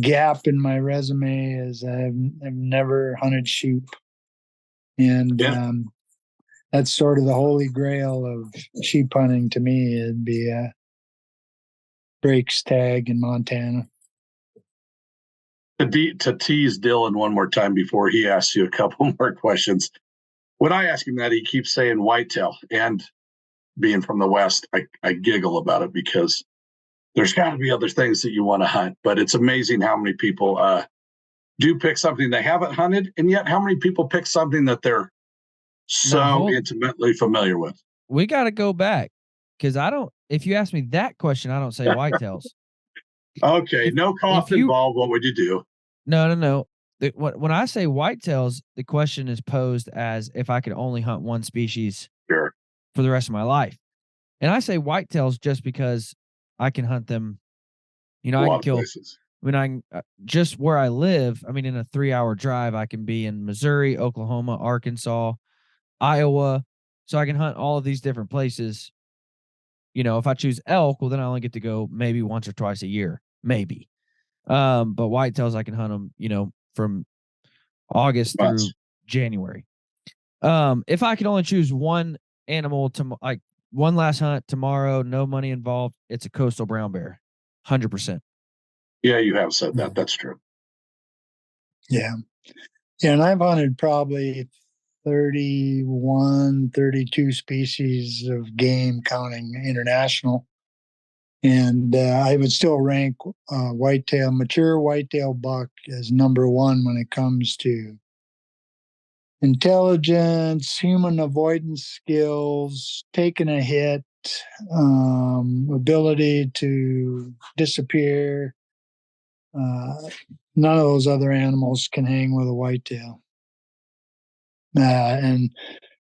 gap in my resume, is I've never hunted sheep, and Yeah. that's sort of the holy grail of sheep hunting to me. It'd be a breaks tag in Montana. To tease Dylan one more time before he asks you a couple more questions. When I ask him that, he keeps saying whitetail. And being from the West, I giggle about it because there's got to be other things that you want to hunt. But it's amazing how many people do pick something they haven't hunted, and yet how many people pick something that they're so intimately familiar with. We got to go back, because I don't. If you ask me that question, I don't say whitetails. Okay, no cost involved. What would you do? No. When I say whitetails, the question is posed as if I could only hunt one species for the rest of my life. And I say whitetails just because I can hunt them. I can kill. Places. I mean, I can, just where I live. I mean, in a 3-hour drive, I can be in Missouri, Oklahoma, Arkansas, Iowa. So I can hunt all of these different places. If I choose elk, well, then I only get to go maybe once or twice a year, maybe. But whitetails, I can hunt them, from August through January. If I could only choose one animal to like one last hunt tomorrow, no money involved, it's a coastal brown bear, 100%. Yeah, you have said that. That's true. Yeah. And I've hunted probably 31, 32 species of game, counting international. And I would still rank mature whitetail buck as number one when it comes to intelligence, human avoidance skills, taking a hit, ability to disappear. None of those other animals can hang with a whitetail. And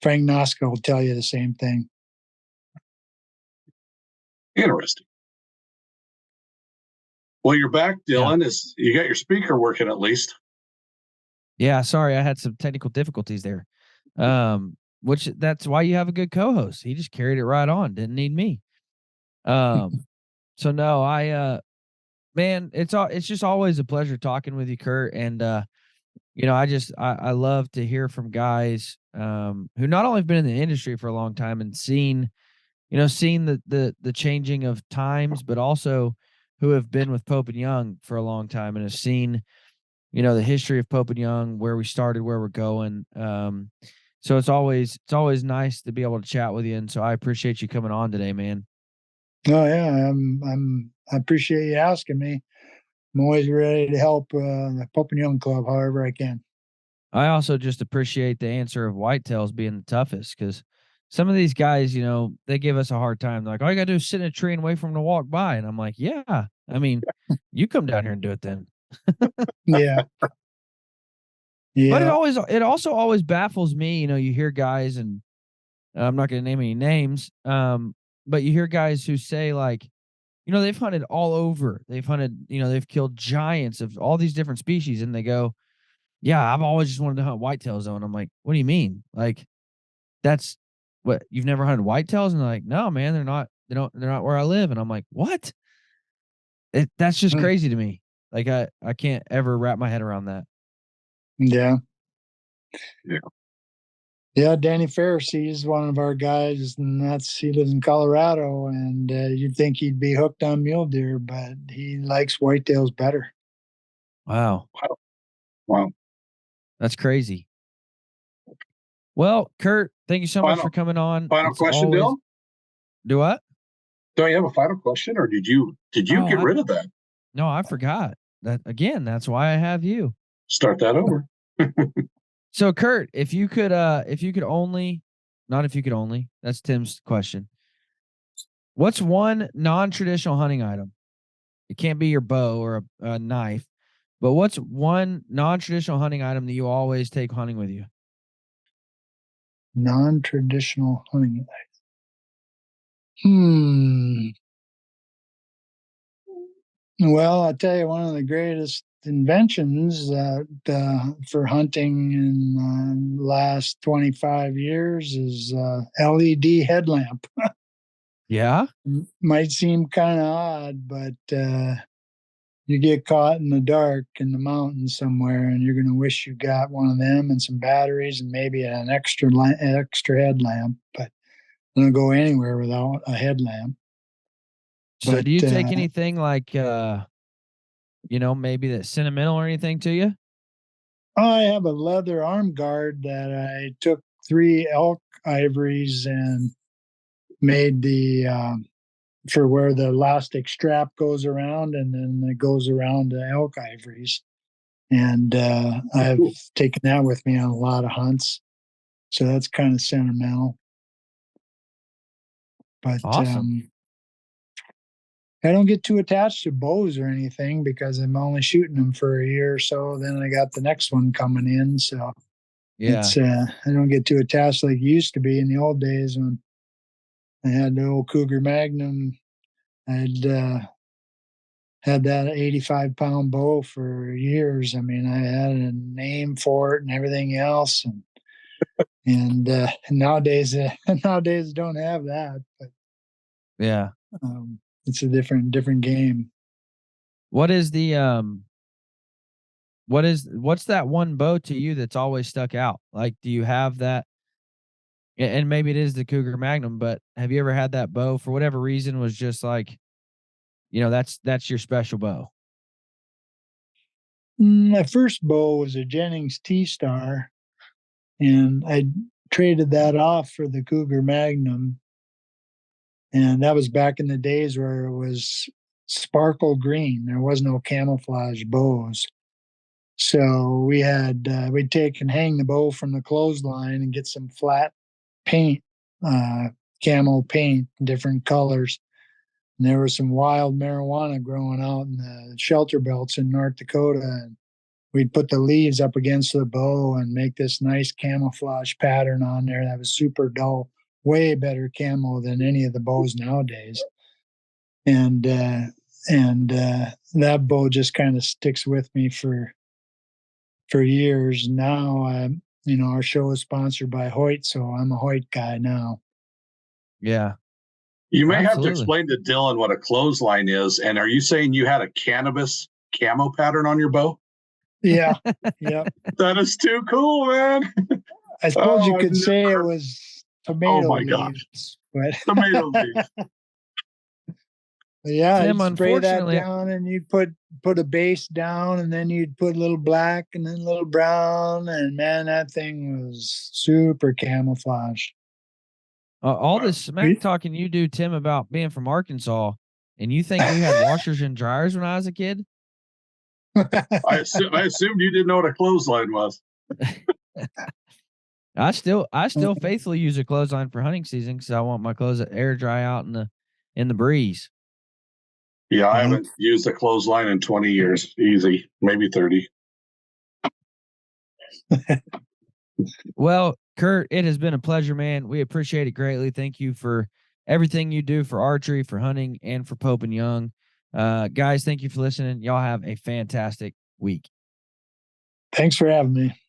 Frank Noska will tell you the same thing. Interesting. Well, you're back, Dylan. Yeah. You got your speaker working at least. Yeah, sorry, I had some technical difficulties there. Which that's why you have a good co-host. He just carried it right on. Didn't need me. So no, man, it's just always a pleasure talking with you, Curt. And I love to hear from guys who not only have been in the industry for a long time and seen the changing of times, but also who have been with Pope and Young for a long time and have seen, the history of Pope and Young, where we started, where we're going. So it's always nice to be able to chat with you. And so I appreciate you coming on today, man. Oh yeah. I appreciate you asking me. I'm always ready to help the Pope and Young Club however I can. I also just appreciate the answer of whitetails being the toughest, because some of these guys, they give us a hard time. They're like, all you gotta do is sit in a tree and wait for them to walk by. And I'm like, yeah, I mean, you come down here and do it then. Yeah. But it also always baffles me. You hear guys, and I'm not going to name any names, but you hear guys who say, like, they've hunted all over. They've hunted, they've killed giants of all these different species, and they go, yeah, I've always just wanted to hunt whitetails though. And I'm like, what do you mean? Like, that's what, you've never hunted whitetails? And they're like, no, man, they're not where I live. And I'm like, what? That's just crazy to me. Like, I can't ever wrap my head around that. Yeah. Yeah, Danny Ferris, he's one of our guys, and he lives in Colorado, and you'd think he'd be hooked on mule deer, but he likes whitetails better. Wow. Wow. That's crazy. Well, Curt, thank you so much for coming on. Final question, Dylan? Do what? Do you have a final question, or did you get rid of that? No, I forgot. That again, that's why I have you. Start that over. So, Curt, if you could only, that's Tim's question. What's one non-traditional hunting item? It can't be your bow or a knife, but what's one non-traditional hunting item that you always take hunting with you? Non-traditional hunting item. Well, I'll tell you, one of the greatest inventions for hunting in the last 25 years is LED headlamp. Yeah. Might seem kind of odd, but you get caught in the dark in the mountains somewhere, and you're going to wish you got one of them and some batteries and maybe an extra headlamp. But I don't go anywhere without a headlamp. So But do you take anything like, maybe that's sentimental or anything to you? I have a leather arm guard that I took 3 elk ivories and made the for where the elastic strap goes around, and then it goes around the elk ivories. And I've Cool. taken that with me on a lot of hunts, so that's kind of sentimental. But Awesome. I don't get too attached to bows or anything because I'm only shooting them for a year or so. Then I got the next one coming in, so Yeah. it's I don't get too attached like it used to be in the old days when I had the old Cougar Magnum. I'd had that 85-pound bow for years. I mean, I had a name for it and everything else, and nowadays nowadays don't have that. But Yeah. it's a different game. What is the what's that one bow to you that's always stuck out? Like, do you have that? And maybe it is the Cougar Magnum, but have you ever had that bow for whatever reason was just like, that's your special bow? My first bow was a Jennings T-Star, and I traded that off for the Cougar Magnum. And that was back in the days where it was sparkle green. There was no camouflage bows. So we'd take and hang the bow from the clothesline and get some flat paint, camel paint, different colors. And there was some wild marijuana growing out in the shelter belts in North Dakota. And we'd put the leaves up against the bow and make this nice camouflage pattern on there that was super dull, way better camo than any of the bows nowadays. And that bow just kind of sticks with me for years. Now, our show is sponsored by Hoyt, so I'm a Hoyt guy now. Yeah. You may have to Absolutely. explain to Dylan what a clothesline is. And are you saying you had a cannabis camo pattern on your bow? Yeah, yeah. That is too cool, man. I suppose you I've could say it never- was Oh tomato my gosh. leaves, but Tomato leaves. yeah, Tim, you'd spray that unfortunately, down, and you'd put a base down, and then you'd put a little black, and then a little brown, and man, that thing was super camouflaged. all this smack We- talking you do, Tim, about being from Arkansas, and you think we had washers and dryers when I was a kid? I assumed you didn't know what a clothesline was. I still faithfully use a clothesline for hunting season because I want my clothes to air dry out in the breeze. Yeah, I haven't used a clothesline in 20 years. Easy, maybe 30. Well, Curt, it has been a pleasure, man. We appreciate it greatly. Thank you for everything you do for archery, for hunting, and for Pope and Young. Guys, thank you for listening. Y'all have a fantastic week. Thanks for having me.